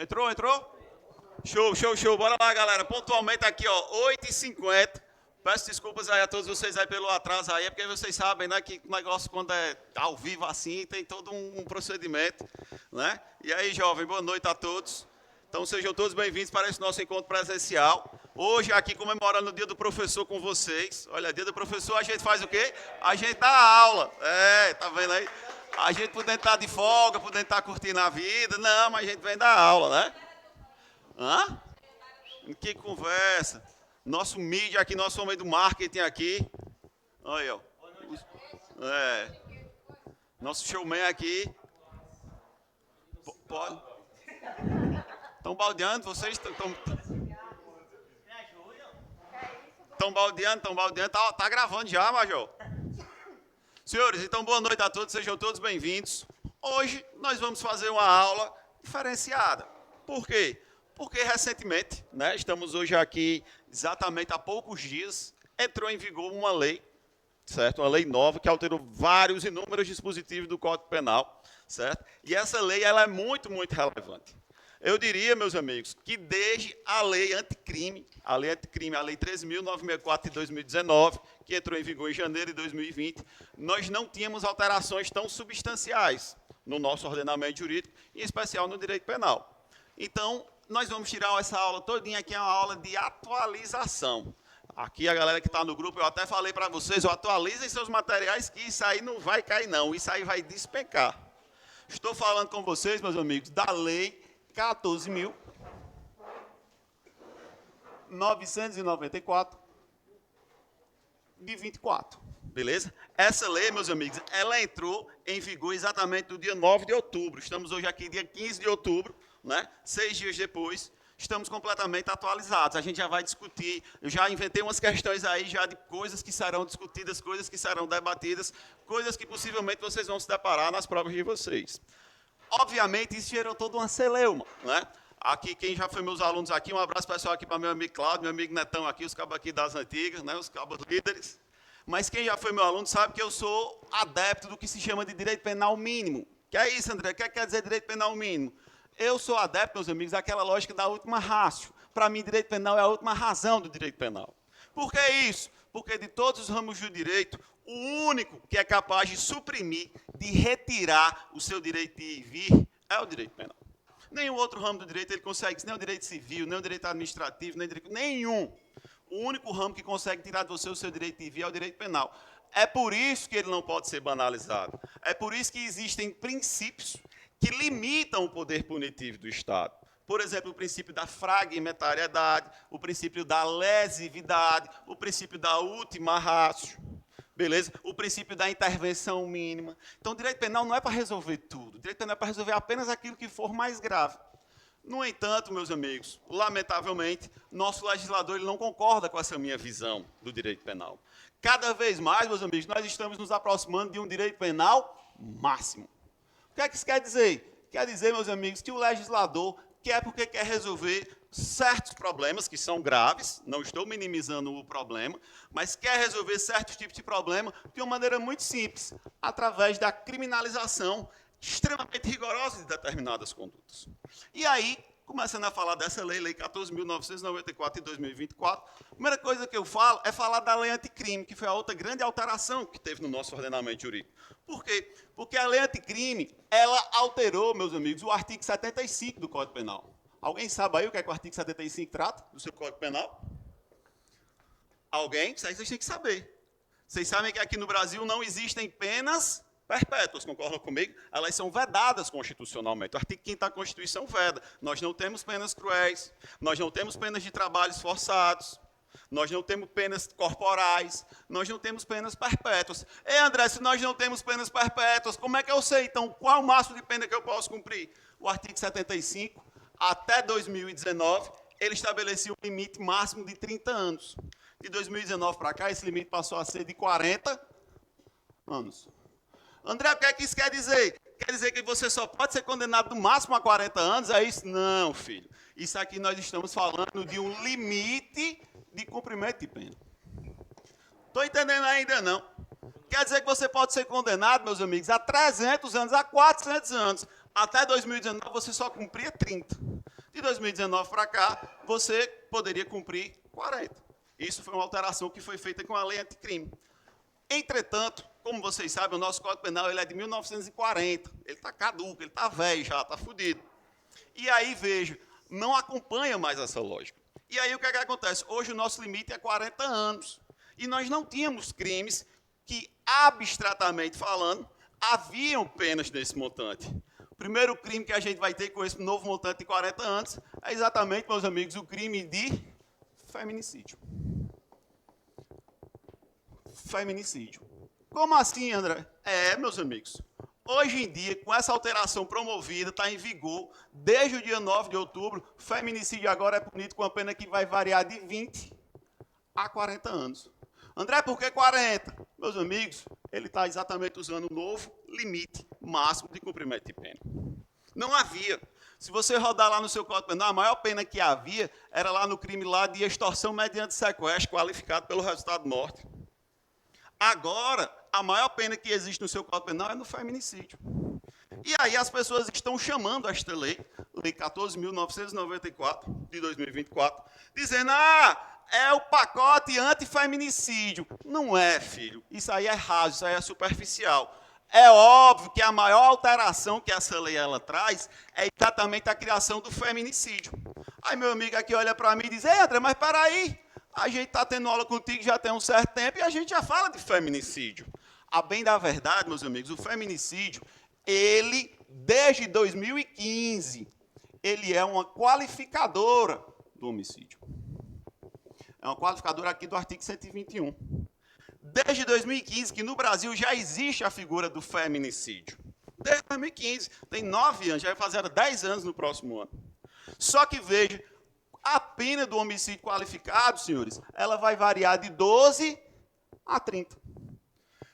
Entrou, entrou? Show, show, show. Bora lá, galera. Pontualmente aqui, ó, 8h50. Peço desculpas aí a todos vocês aí pelo atraso aí, é porque vocês sabem, né, que o negócio quando é ao vivo assim, tem todo um procedimento, né? E aí, jovem, boa noite a todos. Então, sejam todos bem-vindos para esse nosso encontro presencial. Hoje, aqui comemorando o Dia do Professor com vocês. Olha, Dia do Professor, a gente faz o quê? A gente dá aula. É, tá vendo aí? A gente podendo estar de folga, podendo estar curtindo a vida. Não, mas a gente vem dar aula, né? Hã? Que conversa. Nosso mídia aqui, nosso homem do marketing aqui. Olha aí, ó. É. Nosso showman aqui. Pode. Estão baldeando? Vocês estão baldeando? Tá gravando já, Major. Senhores, então boa noite a todos, sejam todos bem-vindos. Hoje nós vamos fazer uma aula diferenciada. Por quê? Porque recentemente, né, estamos hoje aqui exatamente há poucos dias, entrou em vigor uma lei, certo? Uma lei nova que alterou vários inúmeros dispositivos do Código Penal, certo? E essa lei ela é muito, muito relevante. Eu diria, meus amigos, que desde a lei anticrime, a lei 13.964 de 2019, que entrou em vigor em janeiro de 2020, nós não tínhamos alterações tão substanciais no nosso ordenamento jurídico, em especial no direito penal. Então, nós vamos tirar essa aula todinha aqui, é uma aula de atualização. Aqui a galera que está no grupo, eu até falei para vocês, atualizem seus materiais, que isso aí não vai cair não, isso aí vai despencar. Estou falando com vocês, meus amigos, da lei 14.994 de 24, beleza? Essa lei, meus amigos, ela entrou em vigor exatamente no dia 9 de outubro. Estamos hoje aqui, dia 15 de outubro, né? 6 dias depois, estamos completamente atualizados. A gente já vai discutir, eu já inventei umas questões aí já de coisas que serão discutidas, coisas que serão debatidas, coisas que possivelmente vocês vão se deparar nas provas de vocês. Obviamente, isso gerou toda uma celeuma, né? Aqui, quem já foi meus alunos aqui, um abraço pessoal aqui para meu amigo Cláudio, meu amigo Netão aqui, os cabos aqui das antigas, né? Os cabos líderes. Mas quem já foi meu aluno sabe que eu sou adepto do que se chama de direito penal mínimo. Que é isso, André? O que quer dizer direito penal mínimo? Eu sou adepto, meus amigos, daquela lógica da última ratio. Para mim, direito penal é a última razão do direito penal. Por que isso? Porque de todos os ramos do direito, o único que é capaz de suprimir, de retirar o seu direito de ir e vir, é o direito penal. Nenhum outro ramo do direito ele consegue isso, nem o direito civil, nem o direito administrativo, nem direito, nenhum. O único ramo que consegue tirar de você o seu direito de ir e vir é o direito penal. É por isso que ele não pode ser banalizado. É por isso que existem princípios que limitam o poder punitivo do Estado. Por exemplo, o princípio da fragmentariedade, o princípio da lesividade, o princípio da última ratio, beleza? O princípio da intervenção mínima. Então, o direito penal não é para resolver tudo. O direito penal é para resolver apenas aquilo que for mais grave. No entanto, meus amigos, lamentavelmente, nosso legislador ele não concorda com essa minha visão do direito penal. Cada vez mais, meus amigos, nós estamos nos aproximando de um direito penal máximo. O que é que isso quer dizer? Quer dizer, meus amigos, que o legislador quer porque quer resolver certos problemas que são graves, não estou minimizando o problema, mas quer resolver certos tipos de problema de uma maneira muito simples, através da criminalização extremamente rigorosa de determinadas condutas. E aí, começando a falar dessa lei, Lei 14.994 de 2024, a primeira coisa que eu falo é falar da lei anticrime, que foi a outra grande alteração que teve no nosso ordenamento jurídico. Por quê? Porque a lei anticrime, ela alterou, meus amigos, o artigo 75 do Código Penal. Alguém sabe aí o que é que o artigo 75 trata do seu Código Penal? Alguém? Isso aí vocês têm que saber. Vocês sabem que aqui no Brasil não existem penas perpétuas, concordam comigo? Elas são vedadas constitucionalmente. O artigo 5º da Constituição veda. Nós não temos penas cruéis, nós não temos penas de trabalhos forçados, nós não temos penas corporais, nós não temos penas perpétuas. Ei, André, se nós não temos penas perpétuas, como é que eu sei, então, qual o máximo de pena que eu posso cumprir? O artigo 75, até 2019, ele estabelecia um limite máximo de 30 anos. De 2019 para cá, esse limite passou a ser de 40 anos. André, o que é que isso quer dizer? Quer dizer que você só pode ser condenado no máximo a 40 anos? É isso? Não, filho. Isso aqui nós estamos falando de um limite de cumprimento de pena. Estou entendendo ainda não. Quer dizer que você pode ser condenado, meus amigos, a 300 anos, a 400 anos. Até 2019 você só cumpria 30. De 2019 para cá, você poderia cumprir 40. Isso foi uma alteração que foi feita com a lei anticrime. Entretanto, como vocês sabem, o nosso Código Penal ele é de 1940. Ele está caduco, ele está velho já, está fudido. E aí, veja, não acompanha mais essa lógica. E aí, o que é que acontece? Hoje, o nosso limite é 40 anos. E nós não tínhamos crimes que, abstratamente falando, haviam penas nesse montante. O primeiro crime que a gente vai ter com esse novo montante de 40 anos é exatamente, meus amigos, o crime de feminicídio. Feminicídio. Como assim, André? Meus amigos, hoje em dia, com essa alteração promovida, está em vigor, desde o dia 9 de outubro, feminicídio agora é punido com uma pena que vai variar de 20 a 40 anos. André, por que 40? Meus amigos, ele está exatamente usando o novo limite máximo de cumprimento de pena. Não havia. Se você rodar lá no seu Código Penal, a maior pena que havia era lá no crime lá de extorsão mediante sequestro, qualificado pelo resultado de morte. Agora, a maior pena que existe no seu Código Penal é no feminicídio. E aí as pessoas estão chamando esta lei, Lei 14.994, de 2024, dizendo, é o pacote antifeminicídio. Não é, filho. Isso aí é raso, isso aí é superficial. É óbvio que a maior alteração que essa lei ela traz é exatamente a criação do feminicídio. Aí meu amigo aqui olha para mim e diz, André, mas peraí, a gente está tendo aula contigo já tem um certo tempo e a gente já fala de feminicídio. A bem da verdade, meus amigos, o feminicídio, ele, desde 2015, ele é uma qualificadora do homicídio. É uma qualificadora aqui do artigo 121. Desde 2015, que no Brasil já existe a figura do feminicídio. Desde 2015, tem 9 anos, já vai fazer 10 anos no próximo ano. Só que, veja, a pena do homicídio qualificado, senhores, ela vai variar de 12 a 30.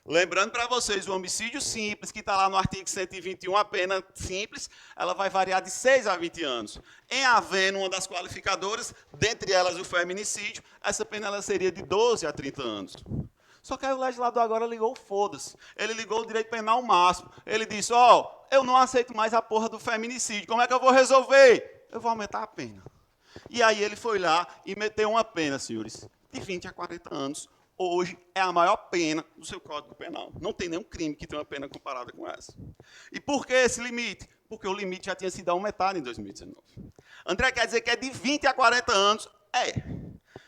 Lembrando para vocês, o homicídio simples, que está lá no artigo 121, a pena simples, ela vai variar de 6 a 20 anos. Em havendo uma das qualificadoras, dentre elas o feminicídio, essa pena ela seria de 12 a 30 anos. Só que aí o legislador agora ligou o foda-se. Ele ligou o direito penal máximo. Ele disse, eu não aceito mais a porra do feminicídio. Como é que eu vou resolver? Eu vou aumentar a pena. E aí ele foi lá e meteu uma pena, senhores, de 20 a 40 anos. Hoje é a maior pena do seu Código Penal. Não tem nenhum crime que tenha uma pena comparada com essa. E por que esse limite? Porque o limite já tinha sido aumentado em 2019. André, quer dizer que é de 20 a 40 anos? É.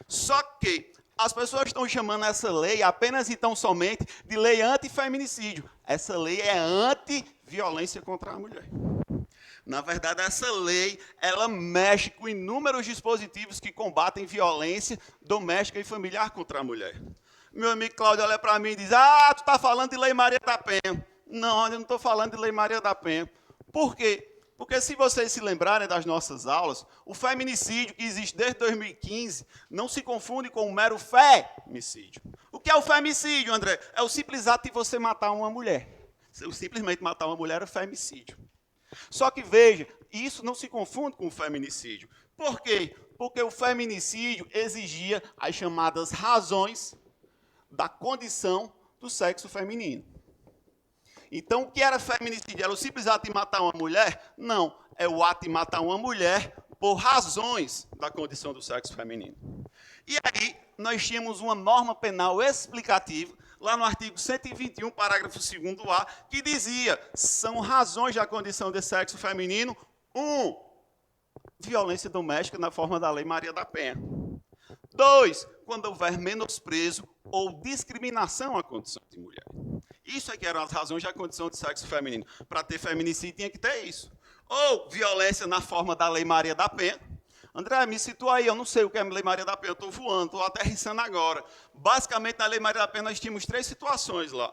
Só que as pessoas estão chamando essa lei apenas e tão somente de lei antifeminicídio. Essa lei é anti-violência contra a mulher. Na verdade, essa lei, ela mexe com inúmeros dispositivos que combatem violência doméstica e familiar contra a mulher. Meu amigo Cláudio olha para mim e diz, tu está falando de Lei Maria da Penha. Não, eu não estou falando de Lei Maria da Penha. Por quê? Porque se vocês se lembrarem das nossas aulas, o feminicídio que existe desde 2015 não se confunde com o mero femicídio. O que é o femicídio, André? É o simples ato de você matar uma mulher. Simplesmente matar uma mulher é femicídio. Só que, veja, isso não se confunde com o feminicídio. Por quê? Porque o feminicídio exigia as chamadas razões da condição do sexo feminino. Então, o que era feminicídio? Era o simples ato de matar uma mulher? Não, é o ato de matar uma mulher por razões da condição do sexo feminino. E aí, nós tínhamos uma norma penal explicativa, lá no artigo 121, parágrafo 2º-A, que dizia, são razões da condição de sexo feminino, 1, violência doméstica na forma da Lei Maria da Penha. 2, quando houver menosprezo ou discriminação à condição de mulher. Isso é que eram as razões da condição de sexo feminino. Para ter feminicídio tinha que ter isso. Ou violência na forma da Lei Maria da Penha. André, me situa aí, eu não sei o que é a Lei Maria da Penha, eu estou voando, estou aterrissando agora. Basicamente, na Lei Maria da Penha, nós tínhamos 3 situações lá.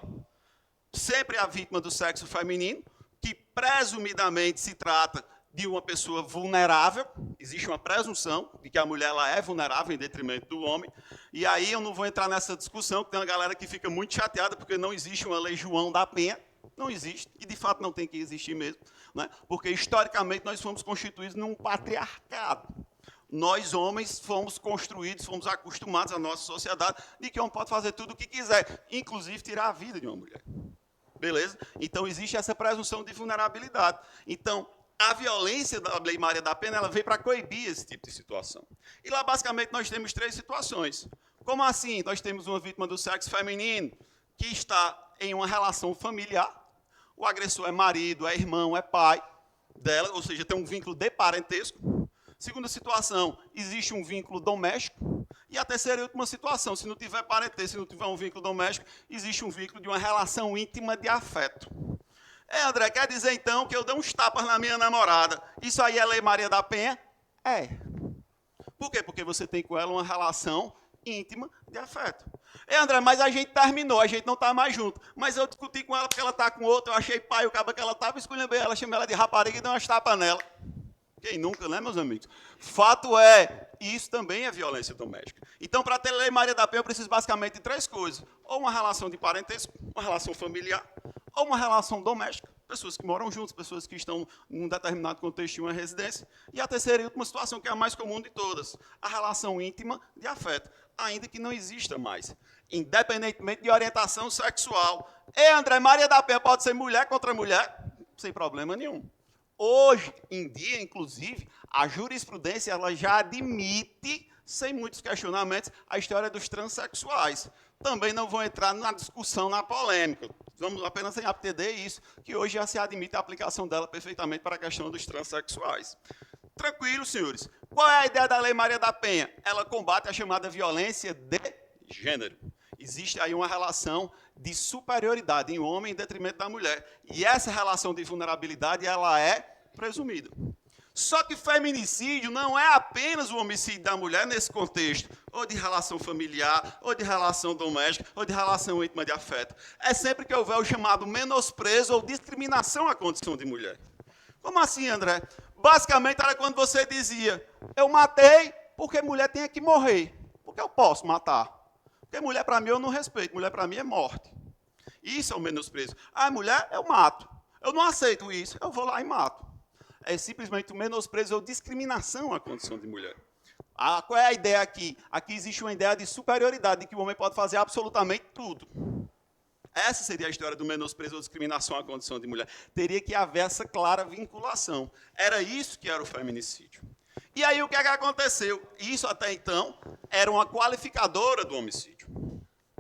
Sempre a vítima do sexo feminino, que presumidamente se trata de uma pessoa vulnerável, existe uma presunção de que a mulher ela é vulnerável em detrimento do homem, e aí eu não vou entrar nessa discussão, que tem uma galera que fica muito chateada porque não existe uma Lei João da Penha, não existe, e de fato não tem que existir mesmo, né? Porque historicamente nós fomos constituídos num patriarcado. Nós, homens, fomos construídos, fomos acostumados à nossa sociedade de que um homem pode fazer tudo o que quiser, inclusive tirar a vida de uma mulher. Beleza? Então, existe essa presunção de vulnerabilidade. Então, A violência da Lei Maria da Penha, ela veio para coibir esse tipo de situação. E lá, basicamente, nós temos 3 situações. Como assim? Nós temos uma vítima do sexo feminino que está em uma relação familiar. O agressor é marido, é irmão, é pai dela, ou seja, tem um vínculo de parentesco. Segunda situação, existe um vínculo doméstico. E a terceira e última situação, se não tiver parentesco, se não tiver um vínculo doméstico, existe um vínculo de uma relação íntima de afeto. André, quer dizer então que eu dei uns tapas na minha namorada? Isso aí é Lei Maria da Penha? É. Por quê? Porque você tem com ela uma relação íntima de afeto. André, mas a gente terminou, a gente não está mais junto. Mas eu discuti com ela porque ela está com outro, eu achei pai, o cabo que ela estava, escolhendo ela, chamei ela de rapariga e dei umas tapas nela. Quem nunca, né, meus amigos? Fato é, isso também é violência doméstica. Então, para ter Lei Maria da Penha, eu preciso basicamente de 3 coisas. Ou uma relação de parentesco, uma relação familiar, ou uma relação doméstica, pessoas que moram juntas, pessoas que estão em um determinado contexto em uma residência. E a terceira e última situação, que é a mais comum de todas, a relação íntima de afeto, ainda que não exista mais, independentemente de orientação sexual. André, Maria da Penha pode ser mulher contra mulher, sem problema nenhum. Hoje em dia, inclusive, a jurisprudência ela já admite, sem muitos questionamentos, a história dos transexuais. Também não vou entrar na discussão, na polêmica. Vamos apenas entender isso, que hoje já se admite a aplicação dela perfeitamente para a questão dos transexuais. Tranquilo, senhores. Qual é a ideia da Lei Maria da Penha? Ela combate a chamada violência de gênero. Existe aí uma relação de superioridade em homem em detrimento da mulher. E essa relação de vulnerabilidade, ela é presumida. Só que feminicídio não é apenas o homicídio da mulher nesse contexto, ou de relação familiar, ou de relação doméstica, ou de relação íntima de afeto. É sempre que houver o chamado menosprezo ou discriminação à condição de mulher. Como assim, André? Basicamente era quando você dizia, eu matei porque mulher tem que morrer. Porque eu posso matar. Porque mulher para mim eu não respeito, mulher para mim é morte. Isso é o menosprezo. Mulher, eu mato. Eu não aceito isso, eu vou lá e mato. É simplesmente o menosprezo ou discriminação à condição de mulher. Qual é a ideia aqui? Aqui existe uma ideia de superioridade, de que o homem pode fazer absolutamente tudo. Essa seria a história do menosprezo ou discriminação à condição de mulher. Teria que haver essa clara vinculação. Era isso que era o feminicídio. E aí o que é que aconteceu? Isso até então era uma qualificadora do homicídio.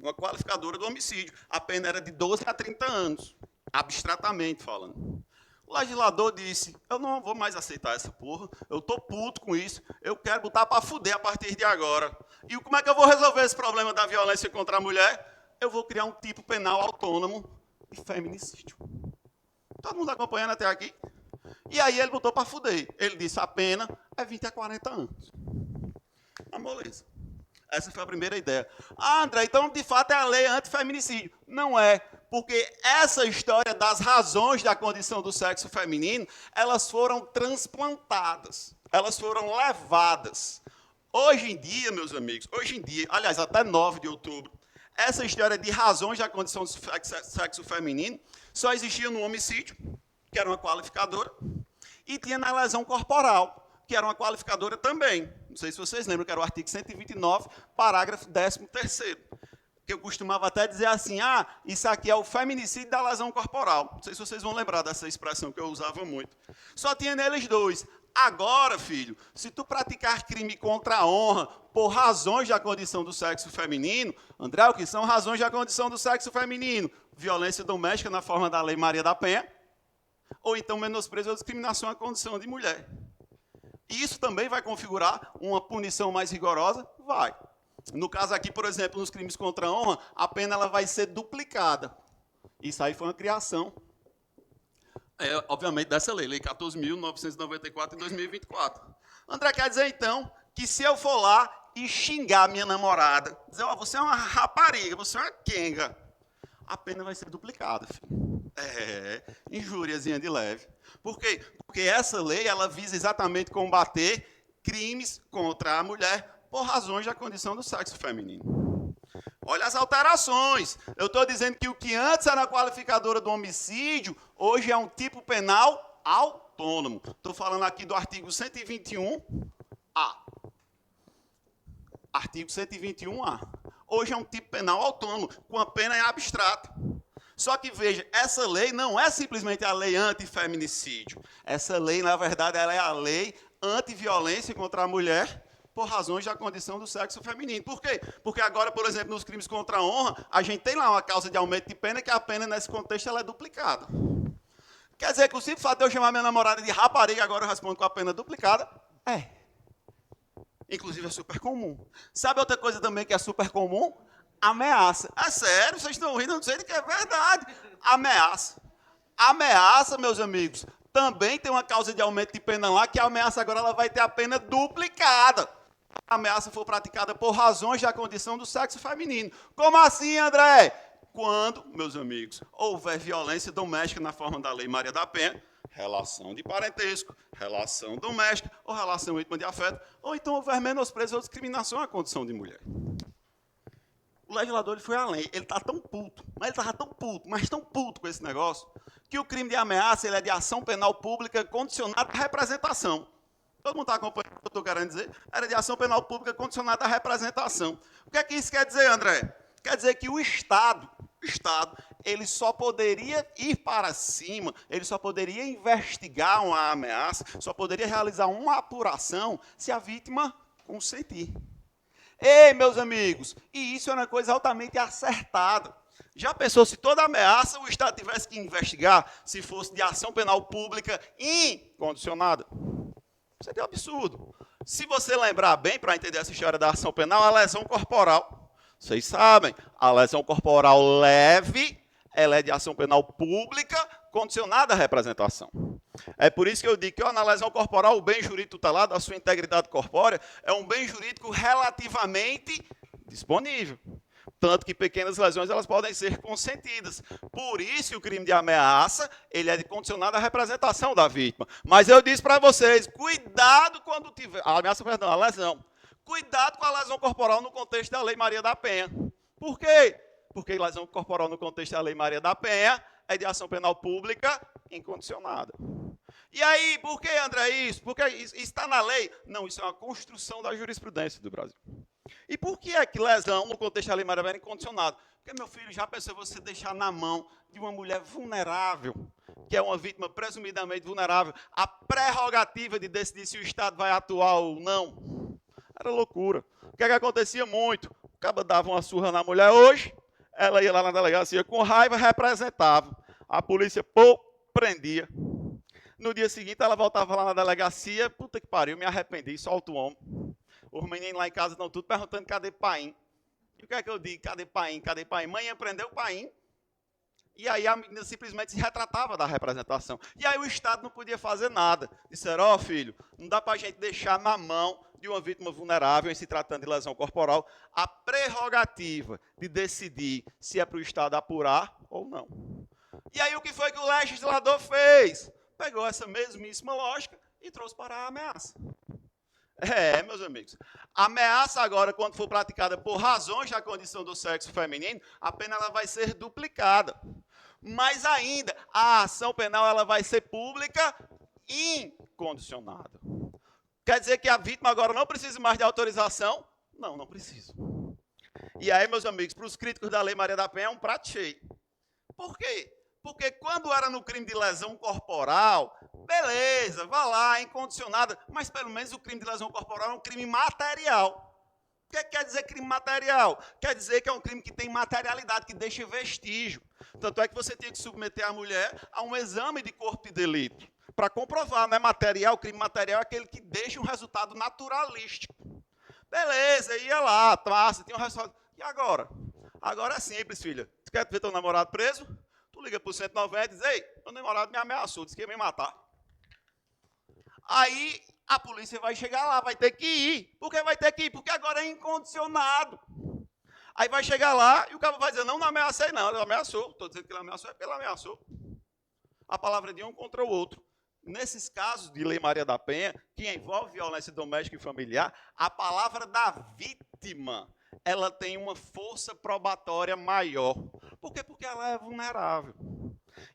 Uma qualificadora do homicídio. A pena era de 12 a 30 anos, abstratamente falando. O legislador disse, eu não vou mais aceitar essa porra, eu tô puto com isso, eu quero botar para fuder a partir de agora. E como é que eu vou resolver esse problema da violência contra a mulher? Eu vou criar um tipo penal autônomo de feminicídio. Todo mundo acompanhando até aqui? E aí ele botou para fuder. Ele disse, a pena é 20 a 40 anos. Moleza. Essa foi a primeira ideia. André, então de fato é a lei anti-feminicídio. Não é, porque essa história das razões da condição do sexo feminino, elas foram transplantadas, elas foram levadas. Hoje em dia, meus amigos, hoje em dia, aliás, até 9 de outubro, essa história de razões da condição do sexo feminino só existia no homicídio, que era uma qualificadora, e tinha na lesão corporal, que era uma qualificadora também. Não sei se vocês lembram, que era o artigo 129, parágrafo 13º. Que eu costumava até dizer assim, isso aqui é o feminicídio da lesão corporal. Não sei se vocês vão lembrar dessa expressão que eu usava muito. Só tinha neles 2. Agora, filho, se tu praticar crime contra a honra por razões da condição do sexo feminino, André, o que são razões da condição do sexo feminino? Violência doméstica na forma da Lei Maria da Penha, ou então menosprezo ou discriminação à condição de mulher. Isso também vai configurar uma punição mais rigorosa? Vai. No caso aqui, por exemplo, nos crimes contra a honra, a pena ela vai ser duplicada. Isso aí foi uma criação, obviamente, dessa lei, Lei 14.994 de 2024. André, quer dizer, então, que se eu for lá e xingar minha namorada, dizer, você é uma rapariga, você é uma quenga, a pena vai ser duplicada, filho. Injúriazinha de leve. Por quê? Porque essa lei ela visa exatamente combater crimes contra a mulher por razões da condição do sexo feminino. Olha as alterações. Eu estou dizendo que o que antes era a qualificadora do homicídio, hoje é um tipo penal autônomo. Estou falando aqui do artigo 121A. Artigo 121A. Hoje é um tipo penal autônomo, com a pena em abstrato. Só que, veja, essa lei não é simplesmente a lei anti-feminicídio. Essa lei, na verdade, ela é a lei anti-violência contra a mulher por razões da condição do sexo feminino. Por quê? Porque agora, por exemplo, nos crimes contra a honra, a gente tem lá uma causa de aumento de pena, que a pena, nesse contexto, ela é duplicada. Quer dizer que o simples fato de eu chamar minha namorada de rapariga, agora eu respondo com a pena duplicada? É. Inclusive, é super comum. Sabe outra coisa também que é super comum? Ameaça. É sério, vocês estão rindo, eu não sei de que é verdade. Ameaça. Ameaça, meus amigos, também tem uma causa de aumento de pena lá, que a ameaça agora ela vai ter a pena duplicada. A ameaça for praticada por razões da condição do sexo feminino. Como assim, André? Quando, meus amigos, houver violência doméstica na forma da Lei Maria da Penha, relação de parentesco, relação doméstica, ou relação íntima de afeto, ou então houver menosprezo ou discriminação à condição de mulher. O legislador ele foi além, ele está tão puto, mas ele estava tão puto, mas tão puto com esse negócio, que o crime de ameaça ele é de ação penal pública condicionada à representação. Todo mundo está acompanhando o que eu estou querendo dizer? Era de ação penal pública condicionada à representação. O que é que isso quer dizer, André? Quer dizer que o Estado, ele só poderia ir para cima, ele só poderia investigar uma ameaça, só poderia realizar uma apuração se a vítima consentir. Ei, meus amigos, e isso é uma coisa altamente acertada. Já pensou se toda ameaça o Estado tivesse que investigar se fosse de ação penal pública incondicionada? Seria um absurdo. Se você lembrar bem, para entender essa história da ação penal, a lesão corporal. Vocês sabem, a lesão corporal leve, ela é de ação penal pública, condicionada à representação. É por isso que eu digo que na lesão corporal, o bem jurídico tutelado, a sua integridade corpórea, é um bem jurídico relativamente disponível. Tanto que pequenas lesões elas podem ser consentidas. Por isso o crime de ameaça ele é condicionado à representação da vítima. Mas eu disse para vocês, cuidado quando tiver... A ameaça, perdão, a lesão. Cuidado com a lesão corporal no contexto da Lei Maria da Penha. Por quê? Porque lesão corporal no contexto da Lei Maria da Penha é de ação penal pública incondicionada. E aí, por que, André, isso? Porque isso está na lei? Não, isso é uma construção da jurisprudência do Brasil. E por que é que lesão no contexto da Lei Maria da Penha é incondicionada? Porque, meu filho, já pensou você deixar na mão de uma mulher vulnerável, que é uma vítima presumidamente vulnerável, a prerrogativa de decidir se o Estado vai atuar ou não? Era loucura. O que é que acontecia muito? O cabo dava uma surra na mulher hoje, ela ia lá na delegacia com raiva, representava. A polícia, prendia. No dia seguinte, ela voltava lá na delegacia, puta que pariu, me arrependi, solta o homem. Os meninos lá em casa estão tudo perguntando, cadê Paim? E o que é que eu digo? Cadê Paim? Cadê Paim? Mãe prendeu o Paim. E aí a menina simplesmente se retratava da representação. E aí o Estado não podia fazer nada. Disseram, ó filho, não dá para a gente deixar na mão de uma vítima vulnerável, em se tratando de lesão corporal, a prerrogativa de decidir se é para o Estado apurar ou não. E aí o que foi que o legislador fez? Pegou essa mesmíssima lógica e trouxe para a ameaça. Meus amigos, a ameaça agora, quando for praticada por razões da condição do sexo feminino, a pena ela vai ser duplicada. Mas ainda, a ação penal ela vai ser pública incondicionada. Quer dizer que a vítima agora não precisa mais de autorização? Não, não precisa. E aí, meus amigos, para os críticos da Lei Maria da Penha é um prato cheio. Por quê? Porque quando era no crime de lesão corporal, beleza, vá lá, incondicionada, mas pelo menos o crime de lesão corporal é um crime material. O que quer dizer crime material? Quer dizer que é um crime que tem materialidade, que deixa vestígio. Tanto é que você tinha que submeter a mulher a um exame de corpo de delito, para comprovar, não é material, o crime material é aquele que deixa um resultado naturalístico. Beleza, ia lá, passa, tinha um resultado. E agora? Agora é simples, filha. Tu quer ver teu namorado preso? Tu liga para o 190 e diz, ei, meu namorado me ameaçou, disse que ia me matar. Aí a polícia vai chegar lá, vai ter que ir. Por que vai ter que ir? Porque agora é incondicionado. Aí vai chegar lá e o cara vai dizer, não ameacei não, ele ameaçou. Estou dizendo que ele ameaçou, é porque ele ameaçou. A palavra de um contra o outro. Nesses casos de Lei Maria da Penha, que envolve violência doméstica e familiar, a palavra da vítima, ela tem uma força probatória maior. Por quê? Porque ela é vulnerável.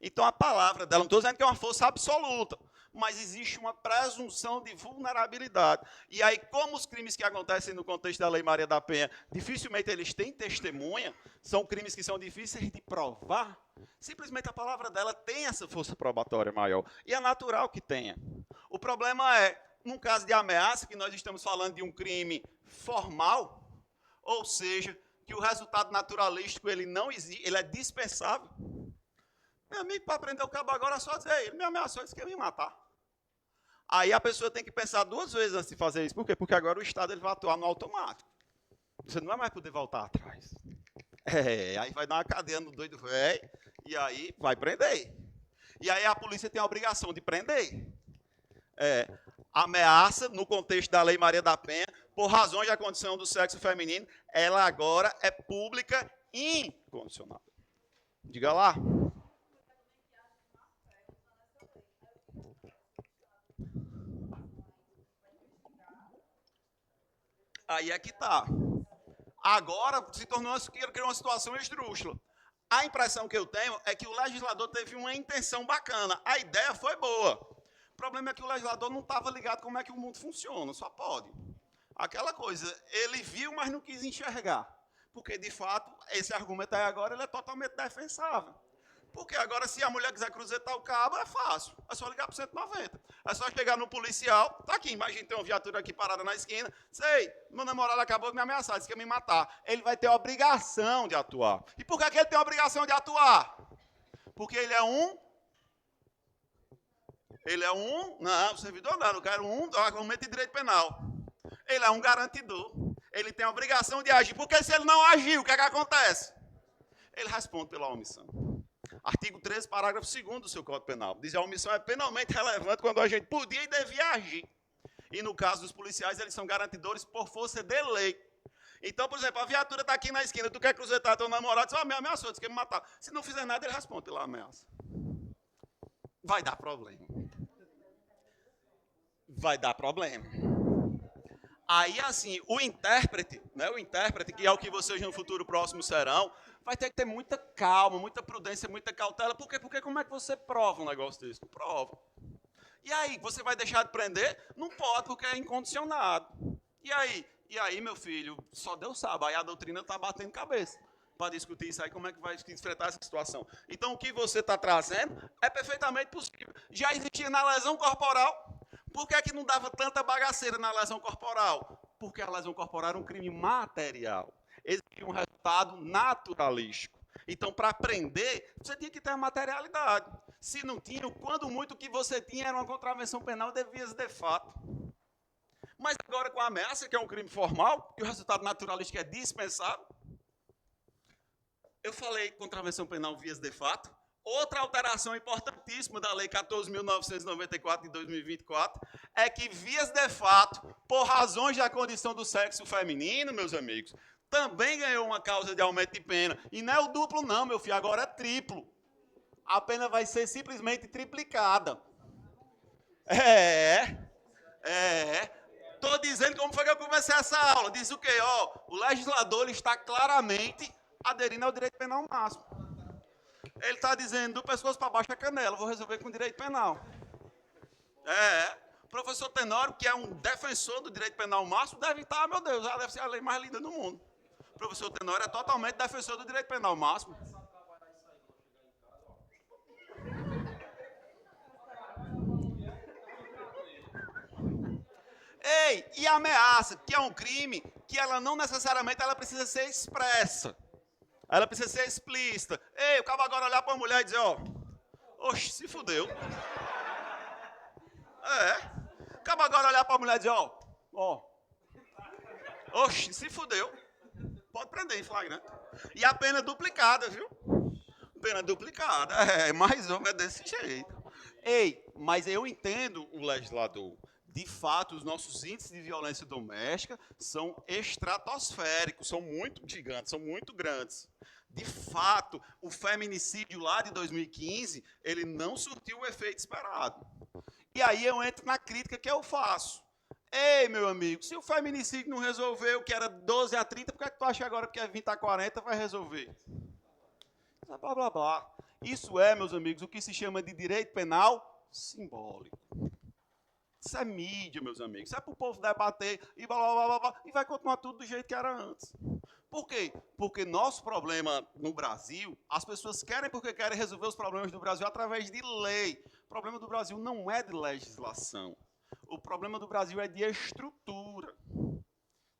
Então, a palavra dela, não estou dizendo que é uma força absoluta, mas existe uma presunção de vulnerabilidade. E aí, como os crimes que acontecem no contexto da Lei Maria da Penha, dificilmente eles têm testemunha, são crimes que são difíceis de provar, simplesmente a palavra dela tem essa força probatória maior. E é natural que tenha. O problema é, num caso de ameaça, que nós estamos falando de um crime formal, ou seja, que o resultado naturalístico ele não existe, ele é dispensável. Meu amigo, para prender o cabo agora é só dizer, ele me ameaçou, disse que ia me matar. Aí a pessoa tem que pensar duas vezes antes de fazer isso. Por quê? Porque agora o Estado ele vai atuar no automático. Você não vai mais poder voltar atrás. Aí vai dar uma cadeia no doido velho, e aí vai prender. E aí a polícia tem a obrigação de prender. Ameaça, no contexto da Lei Maria da Penha, por razões da condição do sexo feminino, ela agora é pública e incondicional. Diga lá. Aí é que está. Agora se tornou uma situação esdrúxula. A impressão que eu tenho é que o legislador teve uma intenção bacana. A ideia foi boa. O problema é que o legislador não estava ligado como é que o mundo funciona, só pode. Aquela coisa, ele viu, mas não quis enxergar. Porque, de fato, esse argumento aí agora ele é totalmente defensável. Porque agora, se a mulher quiser cruzetar o cabo, é fácil. É só ligar para o 190. É só chegar no policial. Tá aqui, imagina, tem uma viatura aqui parada na esquina. Sei, meu namorado acabou de me ameaçar, disse que ia me matar. Ele vai ter a obrigação de atuar. E por que ele tem a obrigação de atuar? Porque ele é um... Não, servidor não, eu quero um argumento de direito penal. Ele é um garantidor. Ele tem a obrigação de agir. Porque se ele não agir, o que é que acontece? Ele responde pela omissão. Artigo 13, parágrafo 2º do seu Código Penal. Diz que a omissão é penalmente relevante quando a gente podia e devia agir. E no caso dos policiais, eles são garantidores por força de lei. Então, por exemplo, a viatura está aqui na esquina, tu quer cruzetar teu namorado, você me ameaçou, disse que ia me matar. Se não fizer nada, ele responde pela ameaça. Vai dar problema. Vai dar problema. Aí, assim, o intérprete, que é o que vocês no futuro próximo serão, vai ter que ter muita calma, muita prudência, muita cautela. Por quê? Porque como é que você prova um negócio desse? Não prova. E aí, você vai deixar de prender? Não pode, porque é incondicionado. E aí, meu filho, só Deus sabe. Aí a doutrina está batendo cabeça para discutir isso aí, como é que vai enfrentar essa situação. Então, o que você está trazendo é perfeitamente possível. Já existia na lesão corporal. Por que é que não dava tanta bagaceira na lesão corporal? Porque a lesão corporal era um crime material. Existia um resultado naturalístico. Então, para prender, você tinha que ter a materialidade. Se não tinha, quando muito o que você tinha era uma contravenção penal de vias de fato. Mas agora com a ameaça, que é um crime formal, que o resultado naturalístico é dispensável, eu falei contravenção penal vias de fato. Outra alteração importantíssima da Lei 14.994 de 2024 é que vias de fato, por razões da condição do sexo feminino, meus amigos, também ganhou uma causa de aumento de pena. E não é o duplo não, meu filho, agora é triplo. A pena vai ser simplesmente triplicada. Estou dizendo como foi que eu comecei essa aula. Diz o quê? O legislador está claramente aderindo ao direito penal máximo. Ele está dizendo, do pescoço para baixo é canela, vou resolver com direito penal. O professor Tenório, que é um defensor do direito penal máximo, deve estar, meu Deus, ela deve ser a lei mais linda do mundo. O professor Tenório é totalmente defensor do direito penal máximo. E a ameaça, que é um crime, que ela não necessariamente ela precisa ser expressa. Ela precisa ser explícita. O cara agora olhar para a mulher e dizer, oxe, se fudeu. O cara agora olhar para a mulher e dizer, oxe, se fudeu. Pode prender em flagrante. E a pena é duplicada, viu? Pena duplicada. Mais ou menos desse jeito. Mas eu entendo o legislador. De fato, os nossos índices de violência doméstica são estratosféricos, são muito gigantes, são muito grandes. De fato, o feminicídio lá de 2015, ele não surtiu o efeito esperado. E aí eu entro na crítica que eu faço. Meu amigo, se o feminicídio não resolveu, que era 12 a 30, por que tu acha agora que é 20 a 40 vai resolver? Blá, blá, blá. Isso é, meus amigos, o que se chama de direito penal simbólico. Isso é mídia, meus amigos. Isso é para o povo debater e blá, blá, blá, blá, e vai continuar tudo do jeito que era antes. Por quê? Porque nosso problema no Brasil, as pessoas querem porque querem resolver os problemas do Brasil através de lei. O problema do Brasil não é de legislação. O problema do Brasil é de estrutura.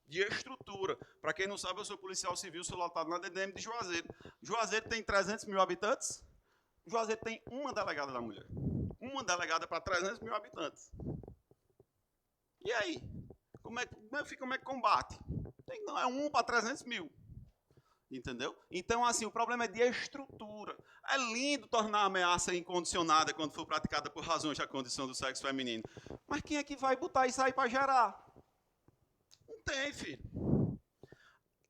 De estrutura. Para quem não sabe, eu sou policial civil, sou lotado na DDM de Juazeiro. Juazeiro tem 300 mil habitantes. Juazeiro tem uma delegada da mulher. Uma delegada para 300 mil habitantes. E aí? Como é que combate? Não, é 1 para 300 mil. Entendeu? Então, assim, o problema é de estrutura. É lindo tornar a ameaça incondicionada quando for praticada por razões da condição do sexo feminino. Mas quem é que vai botar isso aí para gerar? Não tem, filho.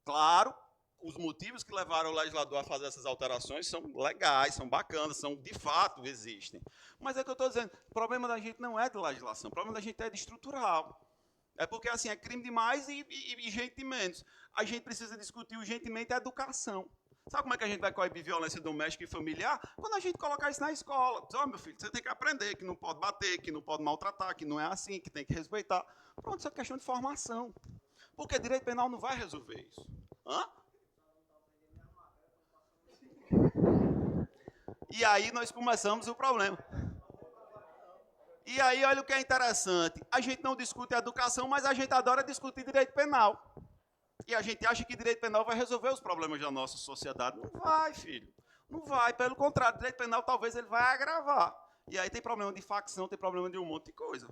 Claro, os motivos que levaram o legislador a fazer essas alterações são legais, são bacanas, são de fato existem. Mas é que eu estou dizendo, o problema da gente não é de legislação, o problema da gente é de estrutural. É porque assim, é crime demais e gente de menos. A gente precisa discutir urgentemente a educação. Sabe como é que a gente vai coibir violência doméstica e familiar? Quando a gente colocar isso na escola. Diz, meu filho, você tem que aprender que não pode bater, que não pode maltratar, que não é assim, que tem que respeitar. Pronto, isso é questão de formação. Porque direito penal não vai resolver isso. Hã? E aí nós começamos o problema. E aí, olha o que é interessante. A gente não discute a educação, mas a gente adora discutir direito penal. E a gente acha que direito penal vai resolver os problemas da nossa sociedade. Não vai, filho. Não vai. Pelo contrário, direito penal talvez ele vai agravar. E aí tem problema de facção, tem problema de um monte de coisa.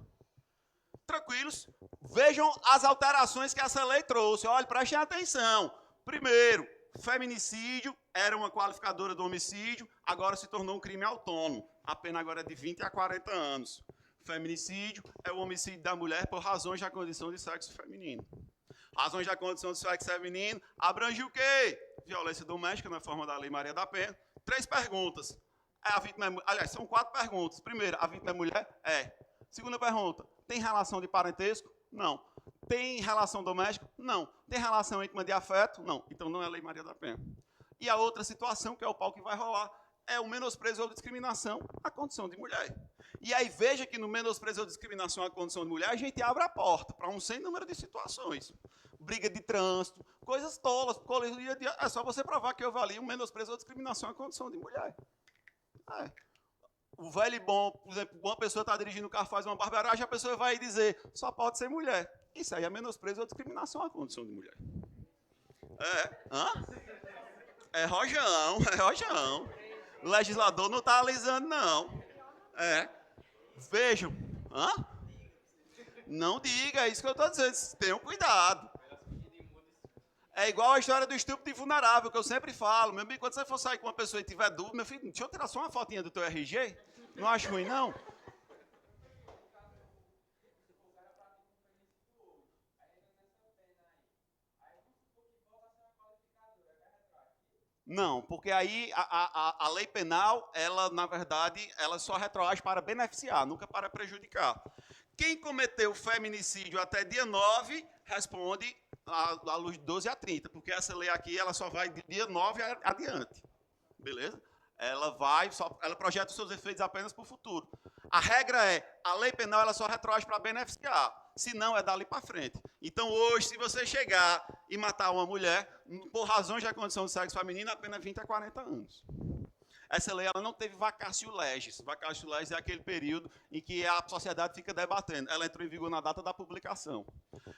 Tranquilos? Vejam as alterações que essa lei trouxe. Olha, prestem atenção. Primeiro, feminicídio era uma qualificadora do homicídio, agora se tornou um crime autônomo. A pena agora é de 20 a 40 anos. Feminicídio é o homicídio da mulher por razões da condição de sexo feminino. Razões da condição de sexo feminino abrange o quê? Violência doméstica, na forma da Lei Maria da Penha. 3 perguntas. A vítima é, aliás, são 4 perguntas. Primeira, a vítima é mulher? É. Segunda pergunta, tem relação de parentesco? Não. Tem relação doméstica? Não. Tem relação íntima de afeto? Não. Então não é a Lei Maria da Penha. E a outra situação, que é o pau que vai rolar, é o menosprezo ou discriminação à condição de mulher. E aí veja que no menosprezo ou discriminação à condição de mulher, a gente abre a porta para um sem número de situações. Briga de trânsito, coisas tolas. É só você provar que eu valio um menosprezo ou discriminação à condição de mulher. É. O velho e bom, por exemplo, uma pessoa está dirigindo o carro, faz uma barbeiragem, a pessoa vai dizer, só pode ser mulher. Isso aí é menosprezo ou discriminação à condição de mulher. É rojão, é rojão. O legislador não está alisando, não. Vejam. Não diga, é isso que eu estou dizendo. Tenham cuidado. É igual a história do estúpido e vulnerável, que eu sempre falo. Meu amigo, quando você for sair com uma pessoa e tiver dúvida, meu filho, deixa eu tirar só uma fotinha do teu RG. Não acho ruim, não? Não, porque aí a lei penal, ela, na verdade, ela só retroage para beneficiar, nunca para prejudicar. Quem cometeu feminicídio até dia 9, responde à luz de 12 a 30, porque essa lei aqui, ela só vai de dia 9 adiante. Beleza? Ela projeta os seus efeitos apenas para o futuro. A regra é, a lei penal, ela só retroage para beneficiar. Se não, é dali para frente. Então, hoje, se você chegar e matar uma mulher, por razões da condição de sexo feminino, apenas 20 a 40 anos. Essa lei ela não teve vacatio legis. Vacatio legis é aquele período em que a sociedade fica debatendo. Ela entrou em vigor na data da publicação.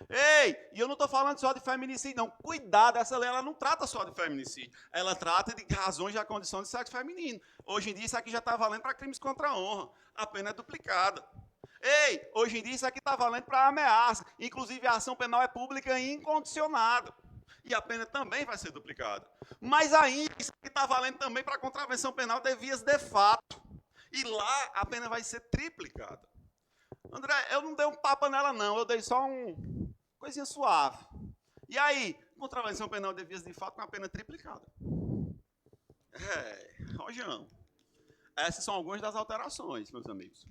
Ei, e eu não estou falando só de feminicídio, não. Cuidado, essa lei ela não trata só de feminicídio. Ela trata de razões da condição de sexo feminino. Hoje em dia, isso aqui já está valendo para crimes contra a honra. A pena é duplicada. Ei, hoje em dia isso aqui está valendo para ameaça. Inclusive, a ação penal é pública e incondicionada. E a pena também vai ser duplicada. Mas ainda, isso aqui está valendo também para a contravenção penal de vias de fato. E lá, a pena vai ser triplicada. André, eu não dei um tapa nela, não. Eu dei só coisinha suave. E aí, contravenção penal de vias de fato com a pena triplicada. Rojão. Essas são algumas das alterações, meus amigos.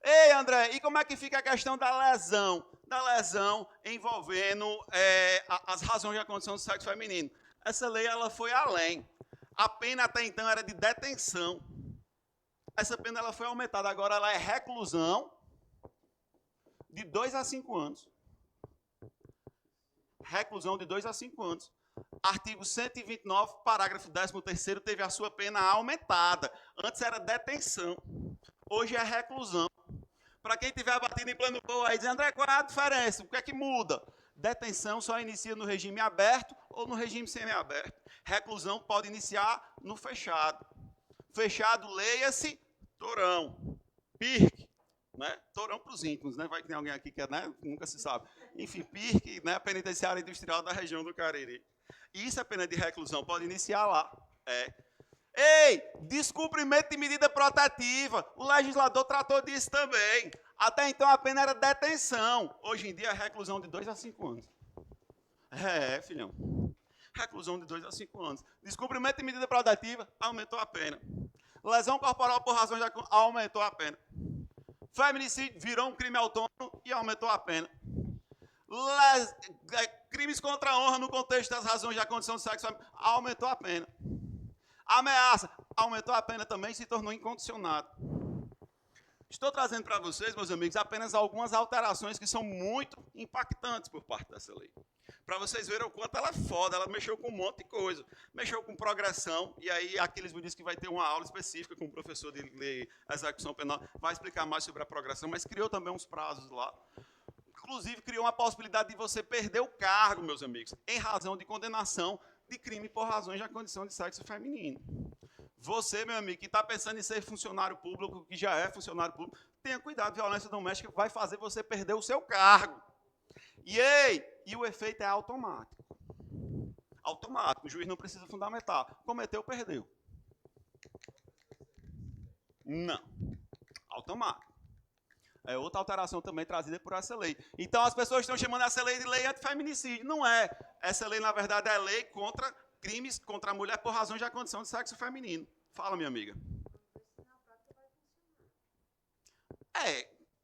Ei, André, e como é que fica a questão da lesão? Da lesão envolvendo as razões da condição do sexo feminino. Essa lei ela foi além. A pena até então era de detenção. Essa pena ela foi aumentada, agora ela é reclusão de 2 a 5 anos. Reclusão de 2 a 5 anos. Artigo 129, parágrafo 13º, teve a sua pena aumentada. Antes era detenção, hoje é reclusão. Para quem tiver batido em plano boa aí, dizendo, André, qual é a diferença? O que é que muda? Detenção só inicia no regime aberto ou no regime semiaberto. Reclusão pode iniciar no fechado. Fechado, leia-se, torão, PIRC, né? Torão para os íntimos, né? Vai que tem alguém aqui que é, né? Nunca se sabe. Enfim, PIRC, né? Penitenciária Industrial da região do Cariri. Isso é pena de reclusão, pode iniciar lá. Ei, descumprimento de medida protetiva. O legislador tratou disso também. Até então a pena era detenção. Hoje em dia é reclusão de 2 a 5 anos. Filhão. Reclusão de 2 a 5 anos. Descumprimento de medida protetiva, aumentou a pena. Lesão corporal por razões de... aumentou a pena. Feminicídio virou um crime autônomo e aumentou a pena. Crimes contra a honra no contexto das razões da condição de sexo aumentou a pena. Ameaça aumentou a pena também e se tornou incondicionado. Estou trazendo para vocês, meus amigos, apenas algumas alterações que são muito impactantes por parte dessa lei. Para vocês verem o quanto ela é foda, ela mexeu com um monte de coisa. Mexeu com progressão, e aí Aquiles me disse que vai ter uma aula específica com o professor de lei, execução penal, vai explicar mais sobre a progressão, mas criou também uns prazos lá. Inclusive, criou uma possibilidade de você perder o cargo, meus amigos, em razão de condenação de crime por razões da condição de sexo feminino. Você, meu amigo, que está pensando em ser funcionário público, que já é funcionário público, tenha cuidado, violência doméstica vai fazer você perder o seu cargo. E o efeito é automático. Automático, o juiz não precisa fundamentar. Cometeu, perdeu. Não. Automático. É outra alteração também trazida por essa lei. Então, as pessoas estão chamando essa lei de lei antifeminicídio. Não é. Essa lei, na verdade, é lei contra crimes contra a mulher por razões da condição de sexo feminino. Fala, minha amiga.